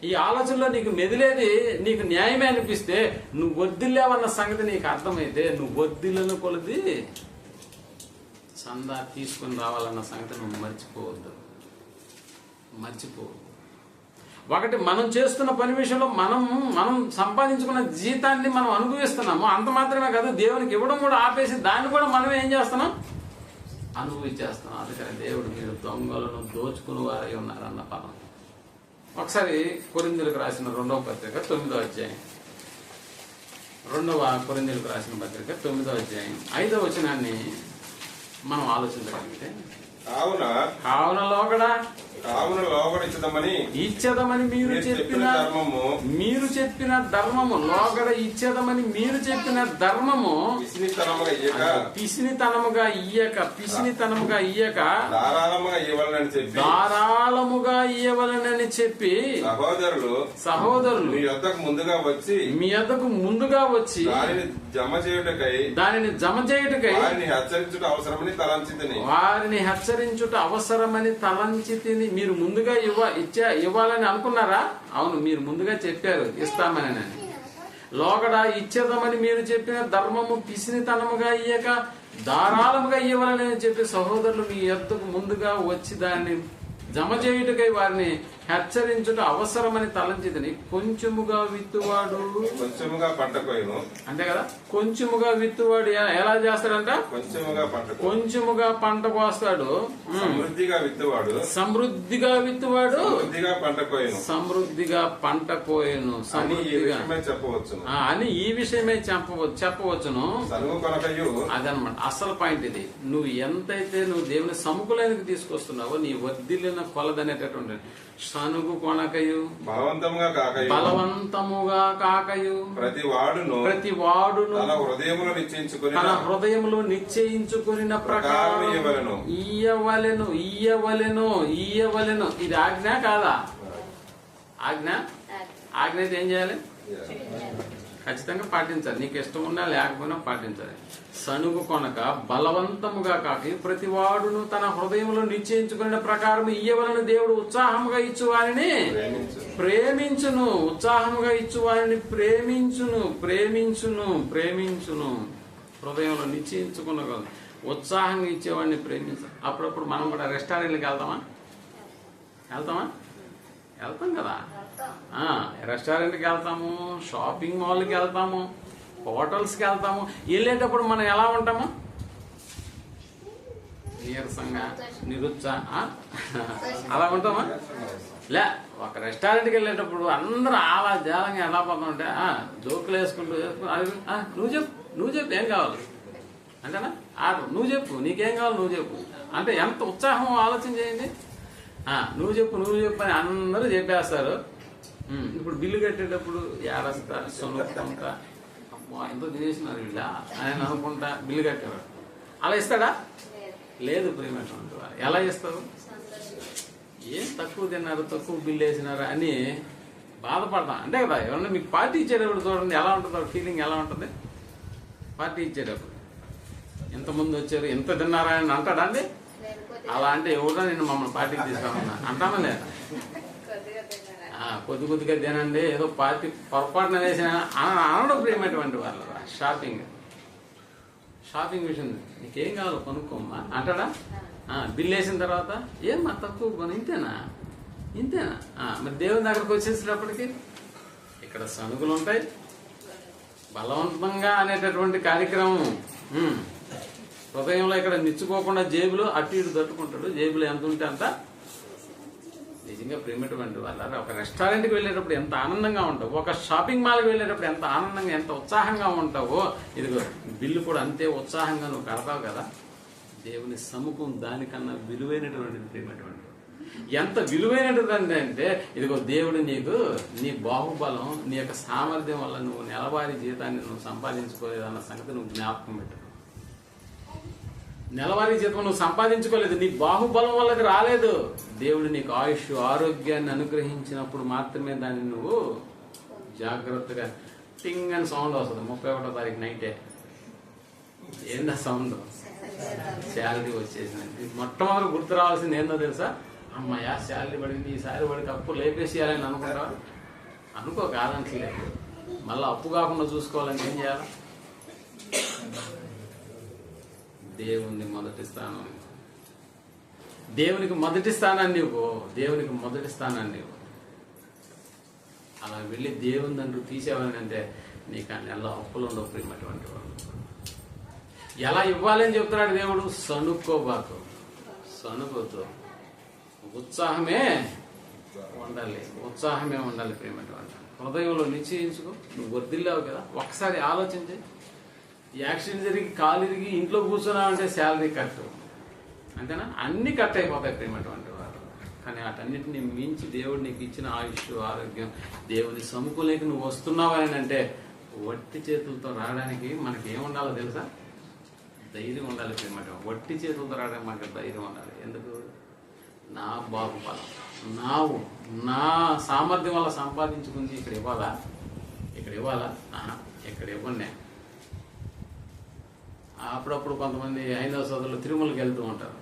ఈ ఆలోచనలో నీకు మెదిలేది నీకు న్యాయమే అనిపిస్తే, నువ్వు వర్ధిల్లేవన్న సంగతి నీకు అర్థమైతే, నువ్వు వర్ధిల్లను కొలది చందా తీసుకుని రావాలన్న సంగతి నువ్వు మర్చిపోవద్దు. ఒకటి, మనం చేస్తున్న పని విషయంలో మనం సంపాదించుకున్న జీతాన్ని మనం అనుభవిస్తున్నాము. అంత మాత్రమే కాదు, దేవునికి ఇవ్వడం కూడా ఆపేసి దాన్ని కూడా మనం ఏం చేస్తున్నాం? అనుభవించేస్తున్నాం. అందుకని దేవుడు మీరు దొంగలను దోచుకుని వారై ఉన్నారన్న పదం. ఒకసారి కొరింథీయులకు రాసిన 2వ పత్రిక 9వ అధ్యాయం, 2వ కొరింథీయులకు రాసిన పత్రిక 9వ అధ్యాయం 5వ వచనాన్ని మనం ఆలోచించగలిగితే, కావున లోగడా ఇచ్చేదమని మీరు చెప్పిన ధర్మము లోగడ ఇచ్చేదమని మీరు చెప్పిన ధర్మము పిసినితనముగా ఇయ్యక ధారాళముగా ఇయ్యవలనని చెప్పి సహోదరులు మీ యొద్దకు ముందుగా వచ్చి దానిని జమ చేయుటకై వారిని హెచ్చరించుట అవసరమని తలంచి తిని మీరు ముందుగా ఇవ్వాలని అనుకున్నారా? అవును, మీరు ముందుగా చెప్పారు ఇస్తామని. లోగడ ఇచ్చేదమని మీరు చెప్పిన ధర్మము పిసినితనముగా ఇయ్యక ధారాళముగా ఇవ్వాలని చెప్పి సహోదరులు మీ యొద్దకు ముందుగా వచ్చి దాన్ని జమ చేయుటకై వారిని హెచ్చరించుట అవసరమని తలంచిదని. కొంచెముగా విత్తువాడు అంతే కదా, కొంచెముగా విత్తువాడు ఎలా చేస్తాడంట? కొంచెముగా పంట కోస్తాడు, సమృద్ధిగా విత్తువాడు సమృద్ధిగా పంట కోయను అని ఈ విషయమే చెప్పవచ్చును. అదనమాట అసలు పాయింట్ ఇది. నువ్వు ఎంతైతే నువ్వు దేవుని సముఖులైనకి తీసుకొస్తున్నావో నీ వర్ధిల్లిన కొలదనేటటువంటి సనుగు కొనకయు బలవంతముగా కాకయు ప్రతి వాడును తన హృదయములో నిశ్చయించుకున్న ప్రకారం ఇయ్యవలెను. ఇది ఆజ్ఞ కాదా? ఆజ్ఞ అయితే ఏం చేయాలి? ఖచ్చితంగా పాటించాలి. నీకు ఇష్టం ఉన్నా లేకపోయినా పాటించాలి. సనుగు కొనక బలవంతముగా కాక ప్రతి వాడును తన హృదయంలో నిశ్చయించుకున్న ప్రకారం ఇయ్యవలను. దేవుడు ఉత్సాహముగా ఇచ్చు వారిని ప్రేమించును. ఉత్సాహముగా ఇచ్చు వారిని ప్రేమించును. హృదయంలో నిశ్చయించుకున్న ఉత్సాహంగా ఇచ్చేవాడిని ప్రేమించు. అప్పుడప్పుడు మనం కూడా రెస్టారెంట్కి వెళ్తాం కదా. రెస్టారెంట్కి వెళ్తాము, షాపింగ్ మాల్కి వెళ్తాము, హోటల్స్కి వెళ్తాము. వెళ్ళేటప్పుడు మనం ఎలా ఉంటాము? నీరసంగా అలా ఉంటామా? ఒక రెస్టారెంట్కి వెళ్ళేటప్పుడు అందరూ అలా జాలంగా ఎలా పోతామంటే జోకులు వేసుకుంటూ నువ్వు చెప్పు ఏం కావాలి అంటేనా? నువ్వు చెప్పు నీకేం కావాలి, నువ్వు చెప్పు అంటే ఎంత ఉత్సాహం ఆలోచన చేయండి. నువ్వు చెప్పు అని అందరూ చెప్పేస్తారు. ఇప్పుడు బిల్లు కట్టేటప్పుడు ఏడస్తా సొనుకుంటా అమ్మో ఎంతో తినేసినారు వీళ్ళ అని అనుకుంటా బిల్లు కట్టేవాడు. అలా ఇస్తాడా? లేదు ప్రేమటువంటి వారు. ఎలా ఇస్తారు? ఏం తక్కువ తిన్నారు, తక్కువ బిల్లు వేసినారా అని బాధపడతాం అంతే కదా. ఎవరన్నా మీకు పార్టీ ఇచ్చేటప్పుడు చూడండి ఎలా ఉంటుందో ఫీలింగ్ ఎలా ఉంటుంది. పార్టీ ఇచ్చేటప్పుడు ఎంతమంది వచ్చారు, ఎంత తిన్నారా అని అంటాడా అండి? అలా అంటే ఎవరో నేను మమ్మల్ని పార్టీకి తీసుకురామన్నా అంటానా లేదా? కొద్దిగా తినండి, ఏదో పార్టీ పొరపాటున వేసిన అనడం ప్రేమటువంటి వాళ్ళు. షాపింగ్ విషయం నీకేం కావాలో కొనుక్కోమ్మా అంటాడా? బిల్లు వేసిన తర్వాత ఏమ్మా తక్కువ కొని ఇంతేనా మరి దేవుని దగ్గరకు వచ్చేసేటప్పటికి ఇక్కడ సనుగులు ఉంటాయి. బలవంతంగా అనేటటువంటి కార్యక్రమం హృదయంలో ఇక్కడ నిచ్చుకోకుండా జేబులో అటు ఇటు తట్టుకుంటాడు. జేబులో ఎంత ఉంటే అంత. నిజంగా ప్రేమటువంటి వాళ్ళ ఒక రెస్టారెంట్కి వెళ్ళేటప్పుడు ఎంత ఆనందంగా ఉంటావు, ఒక షాపింగ్ మాల్కి వెళ్ళేటప్పుడు ఎంత ఆనందంగా ఎంత ఉత్సాహంగా ఉంటావో ఇదిగో బిల్లు కూడా అంతే ఉత్సాహంగా నువ్వు కడతావు కదా. దేవుని సముఖం దానికన్నా విలువైనటువంటిది ప్రేమటువంటి. ఎంత విలువైనటువంటిది అంటే ఇదిగో దేవుడు నీకు నీ బాహుబలం నీ యొక్క సామర్థ్యం వల్ల నువ్వు నెలవారీ జీతాన్ని నువ్వు సంపాదించుకోలేదన్న సంగతి నువ్వు జ్ఞాపకం పెట్టు. నెలవారీ జీతం నువ్వు సంపాదించుకోలేదు, నీ బాహుబలం వల్లది రాలేదు. దేవుడు నీకు ఆయుష్ ఆరోగ్యాన్ని అనుగ్రహించినప్పుడు మాత్రమే దాన్ని నువ్వు జాగ్రత్తగా టింగ్ అని సౌండ్ వస్తుంది. 31వ తారీఖు నైటే ఏందా సౌండ్? శాలరీ వచ్చేసింది. మొట్టమొదటి గుర్తు రావాల్సింది ఏందో తెలుసా? అమ్మాయ శాలరీ పడింది, ఈసారి పడికి అప్పు లేపేసేయాలని అనుకుంటావా? అనుకో, కాదనట్లేదు. మళ్ళీ అప్పు కాకుండా చూసుకోవాలని ఏం చేయాలి? దేవుని మొదటి స్థానం, దేవునికి మొదటి స్థానాన్ని ఇవ్వు. అలా వెళ్ళి దేవుని దండ్రు తీసేవని అంటే నీకు ఆ నెల అప్పులు ఉండవు ప్రేమటువంటి వాళ్ళు. ఎలా ఇవ్వాలని చెప్తున్నాడు దేవుడు? సనుక్కోబాకు, సనుకోతో ఉత్సాహమే ఉండాలి ప్రేమటువంటి. హృదయంలో నిశ్చయించుకో. నువ్వు వర్ధిల్లావు కదా, ఒకసారి ఆలోచించి. యాక్సిడెంట్ జరిగి కాలు ఇరిగి ఇంట్లో కూర్చున్నావంటే శాలరీ కట్టు. అంతేనా? అన్ని కట్ అయిపోతాయి ప్రేమటువంటి వారు. కానీ వాటన్నిటిని మించి దేవుడు నీకు ఇచ్చిన ఆయుష్, ఆరోగ్యం, దేవుని సముఖంలోకి నువ్వు వస్తున్నావు అని అంటే వట్టి చేతులతో రావడానికి మనకి ఏముండాలో తెలుసా? ధైర్యం ఉండాలి ప్రేమట. వట్టి చేతులతో రావడానికి మనకి ధైర్యం ఉండాలి. ఎందుకు? నా బాగుపలం, నా సామర్థ్యం వల్ల సంపాదించుకుంది ఇక్కడ ఇవ్వాలా? ఇక్కడ ఇవ్వండి. అప్పుడప్పుడు కొంతమంది హైందవ సోదరులు తిరుమలకి వెళ్తూ ఉంటారు.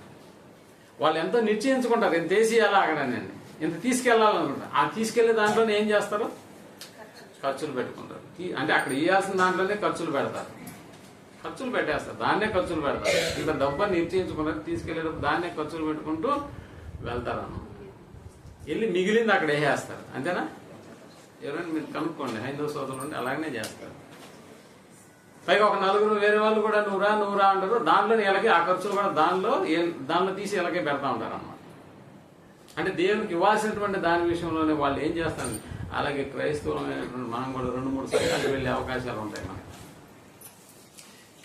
వాళ్ళు ఎంతో నిశ్చయించుకుంటారు, ఇంత వేసేయాలా అక్కడనండి, ఇంత తీసుకెళ్లాలనుకుంటారు. ఆ తీసుకెళ్లే దాంట్లోనే ఏం చేస్తారు? ఖర్చులు పెట్టుకుంటారు. అంటే అక్కడ ఇవ్వాల్సిన దాంట్లోనే ఖర్చులు పెట్టేస్తారు, దాన్నే ఖర్చులు పెడతారు. ఇంత డబ్బా నిశ్చయించుకుంటారు, తీసుకెళ్లేటప్పుడు దాన్నే ఖర్చులు పెట్టుకుంటూ వెళ్తారు అన్నమాట. వెళ్ళి మిగిలింది అక్కడ వేసేస్తారు. అంతేనా? ఎవరైనా మీరు కనుక్కోండి, హైందవ సోదరులు అలాగనే చేస్తారు. పైగా ఒక నలుగురు వేరే వాళ్ళు కూడా నువ్వు రా అంటారు. దాంట్లో ఎలాగే ఆ ఖర్చులు కూడా దానిలో తీసి ఎలాగే పెడతా ఉంటారు అన్నమాట. అంటే దేవునికి ఇవ్వాల్సినటువంటి దాని విషయంలోనే వాళ్ళు ఏం చేస్తారు. అలాగే క్రైస్తవులమైనటువంటి మనం కూడా 2-3 సంఘాలకు వెళ్ళే అవకాశాలు ఉంటాయి. మనకి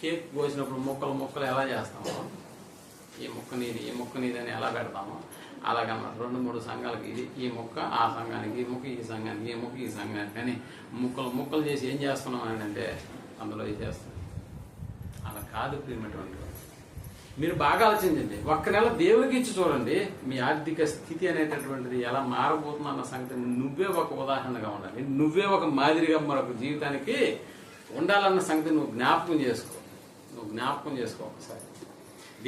కేక్ కోసినప్పుడు ముక్కలు ఎలా చేస్తామో, ఈ ముక్క నీది అని ఎలా పెడతామో అలాగన్నమాట. 2-3 సంఘాలకి ఇది ఈ ముక్క, ఆ సంఘానికి ఈ ముక్క, ఈ సంఘానికి ఈ ముక్క, ఈ సంఘానికి కానీ ముక్కలు చేసి ఏం చేస్తున్నాం అని అంటే అందులో చేస్తాం. అలా కాదు ప్రియమైనటువంటి మీరు బాగా ఆలోచించండి. ఒక్క నెల దేవునికి ఇచ్చి చూడండి, మీ ఆర్థిక స్థితి అనేటటువంటిది ఎలా మారబోతుందో అన్న సంగతి నువ్వే ఒక ఉదాహరణగా ఉండాలి. నువ్వే ఒక మాదిరిగా మరొక జీవితానికి ఉండాలన్న సంగతి నువ్వు జ్ఞాపకం చేసుకో ఒకసారి.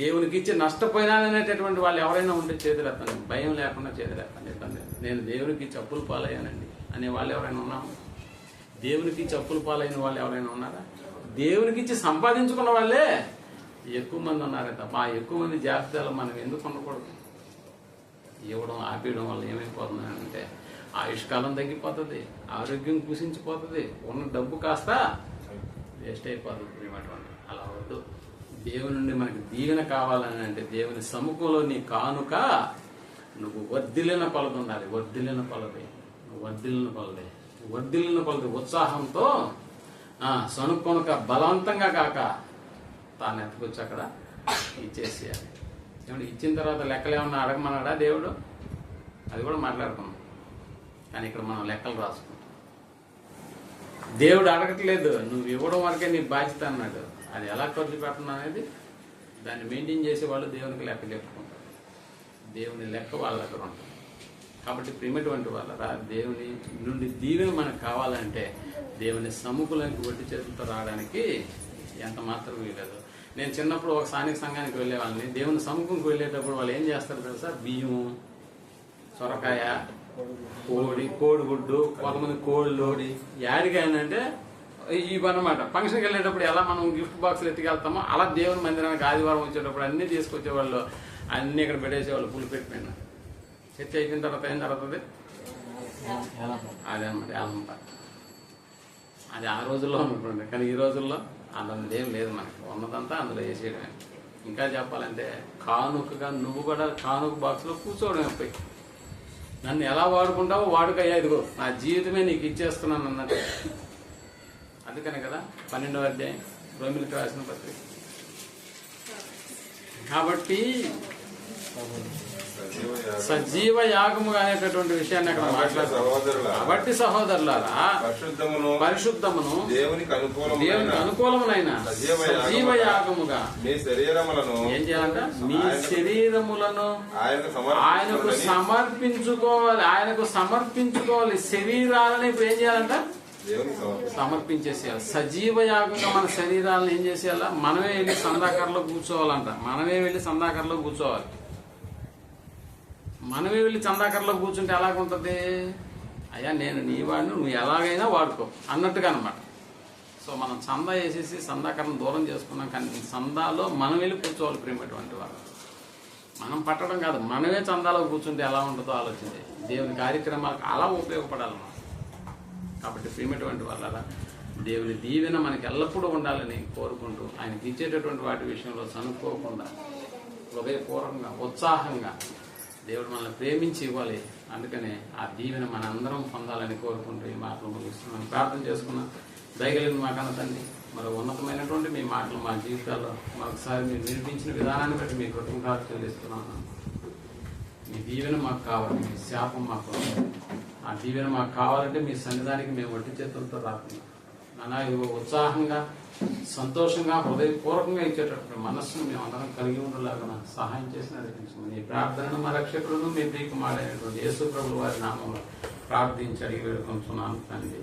దేవునికి ఇచ్చి నష్టపోయినాననేటటువంటి వాళ్ళు ఎవరైనా ఉంటే చేతులెత్తండి, భయం లేకుండా చేతులెత్తండి. నేను దేవునికి ఇచ్చి అప్పులు పాలయ్యానండి అనే వాళ్ళు ఎవరైనా ఉన్నాము? దేవునికి ఇచ్చి అప్పులు పాలైన వాళ్ళు ఎవరైనా ఉన్నారా? దేవునికి ఇచ్చి సంపాదించుకున్న వాళ్ళే ఎక్కువ మంది ఉన్నారే తప్ప ఆ ఎక్కువ మంది జాబితాలో మనం ఎందుకు ఉండకూడదు? ఇవ్వడం ఆపేయడం వల్ల ఏమైపోతుంది అంటే ఆయుష్కాలం తగ్గిపోతుంది, ఆరోగ్యం కుసించిపోతుంది, ఉన్న డబ్బు కాస్త వేస్ట్ అయిపోతుంది. అలా వద్దు. దేవుని నుండి మనకి దీవెన కావాలని అంటే దేవుని సముఖంలో నీ కానుక నువ్వు వర్ధిల్లిన కొలది ఉండాలి. వర్ధిల్లిన కొలది ఉత్సాహంతో సనుకొనక బలవంతంగా కాక తాను ఎత్తుకొచ్చి అక్కడ ఇచ్చేసేయాలి. ఏమంటే ఇచ్చిన తర్వాత లెక్కలు ఏమన్నా అడగమన్నాడా దేవుడు? అది కూడా మాట్లాడుకున్నాం. కానీ ఇక్కడ మనం లెక్కలు రాసుకుంటాం. దేవుడు అడగట్లేదు, నువ్వు ఇవ్వడం వరకే నీ బాధ్యత అన్నాడు. అది ఎలా ఖర్చు పెట్టడం అనేది దాన్ని మెయింటైన్ చేసే వాళ్ళు దేవునికి లెక్క చెప్పుకుంటారు. దేవుని లెక్క వాళ్ళ దగ్గర ఉంటుంది. కాబట్టి ప్రియమైనటువంటి వాళ్ళరా, దేవుని నుండి దీవెన మనకు కావాలంటే దేవుని సముఖంలోకి వట్టి చేతులతో రావడానికి ఎంత మాత్రం వీలేదు. నేను చిన్నప్పుడు ఒక స్థానిక సంఘానికి వెళ్ళేవాళ్ళని. దేవుని సముఖంకి వెళ్ళేటప్పుడు వాళ్ళు ఏం చేస్తారు తెలుసా? బియ్యము, సొరకాయ, కోడిగుడ్డు, కొంతమంది కోళ్ళు, యాడికాయనంటే ఇవన్నమాట. ఫంక్షన్కి వెళ్ళేటప్పుడు ఎలా మనం గిఫ్ట్ బాక్సులు ఎత్తుకెళ్తామో అలా దేవుని మందిరానికి ఆదివారం వచ్చేటప్పుడు అన్ని తీసుకొచ్చేవాళ్ళు, అన్ని ఇక్కడ పెట్టేసేవాళ్ళు. పులి పెట్టిన చర్చ అయిపోయిన తర్వాత ఏం జరుగుతుంది? అదే అనమాట ఏలంప. అది ఆ రోజుల్లో అనుకోండి. కానీ ఈ రోజుల్లో అందులో ఏం లేదు. మనకి ఉన్నదంతా అందులో వేసేయడమే. ఇంకా చెప్పాలంటే కానుకగా నువ్వు కూడా కానుక బాక్స్లో కూర్చోవడం పోయి నన్ను ఎలా వాడుకుంటావో వాడుకయ్యా, ఇదిగో నా జీవితమే నీకు ఇచ్చేస్తున్నాను అన్నట్టు. అందుకనే కదా 12వ అధ్యాయం రోమిలకు రాసిన పత్రిక. కాబట్టి సజీవ యాగము అనేటటువంటి విషయాన్ని అక్కడ మాట్లాడుతున్నారు. కాబట్టి సహోదరులారా, పరిశుద్ధమును దేవునికి అనుకూలమునైన సజీవ యాగముగా ఏం చేయాలంట? మీ శరీరములను ఆయనకు సమర్పించుకోవాలి. శరీరాలను ఇప్పుడు ఏం చేయాలంట? సమర్పించేసేయాలి. సజీవ యాగంగా మన శరీరాలను ఏం చేసేయాలా? మనమే వెళ్ళి సందాకర్లో కూర్చోవాలంట. మనమే వెళ్ళి చందాకర్లో కూర్చుంటే ఎలాగుంటది? అయ్యా నేను నీ వాడిని, నువ్వు ఎలాగైనా వాడుకో అన్నట్టుగా అనమాట. సో మనం చందా వేసేసి సందాకరణ దూరం చేసుకున్నాం. కానీ సందాలో మనం వెళ్ళి కూర్చోవాలి. ప్రియమైనటువంటి వారు, మనం పట్టడం కాదు, మనమే చందాలో కూర్చుంటే ఎలా ఉంటుందో ఆలోచించి దేవుని కార్యక్రమాలకు అలా ఉపయోగపడాలన్నమాట. కాబట్టి ప్రియమైనటువంటి వాళ్ళ దేవుని దీవెన మనకి ఎల్లప్పుడూ ఉండాలని కోరుకుంటూ ఆయనకి ఇచ్చేటటువంటి వాటి విషయంలో సనుక్కోకుండా హృదయపూర్వకంగా ఉత్సాహంగా దేవుడు మనల్ని ప్రేమించి ఇవ్వాలి. అందుకనే ఆ దీవెన మన అందరం పొందాలని కోరుకుంటూ ఈ మాటలు ముగిస్తున్నాను. ప్రార్థన చేసుకున్నాం. దయగలిగిన మా కన్న తండ్రి, మరి ఉన్నతమైనటువంటి మీ మాటలు మా జీవితాల్లో మరొకసారి మీరు వినిపించిన విధానాన్ని బట్టి మీ కృతజ్ఞతలు చెల్లిస్తున్నాను. మీ దీవెన మాకు కావాలి, మీ శాపం మాకు వద్దు. ఆ దీవెన మాకు కావాలంటే మీ సన్నిధానికి మేము వట్టి చేతులతో రాకుండా నానా ఉత్సాహంగా సంతోషంగా హృదయపూర్వకంగా ఇచ్చేటటువంటి మనస్సును మేము అందరం కలిగి ఉండేలాగా సహాయం చేసి నడిపించమని ఈ ప్రార్థనను మా రక్షకులను మీ ప్రియకుమారైనటువంటి యేసు ప్రభువు వారి నామంలో ప్రార్థించి అడిగి వేడుకుంటున్నాను తండ్రి.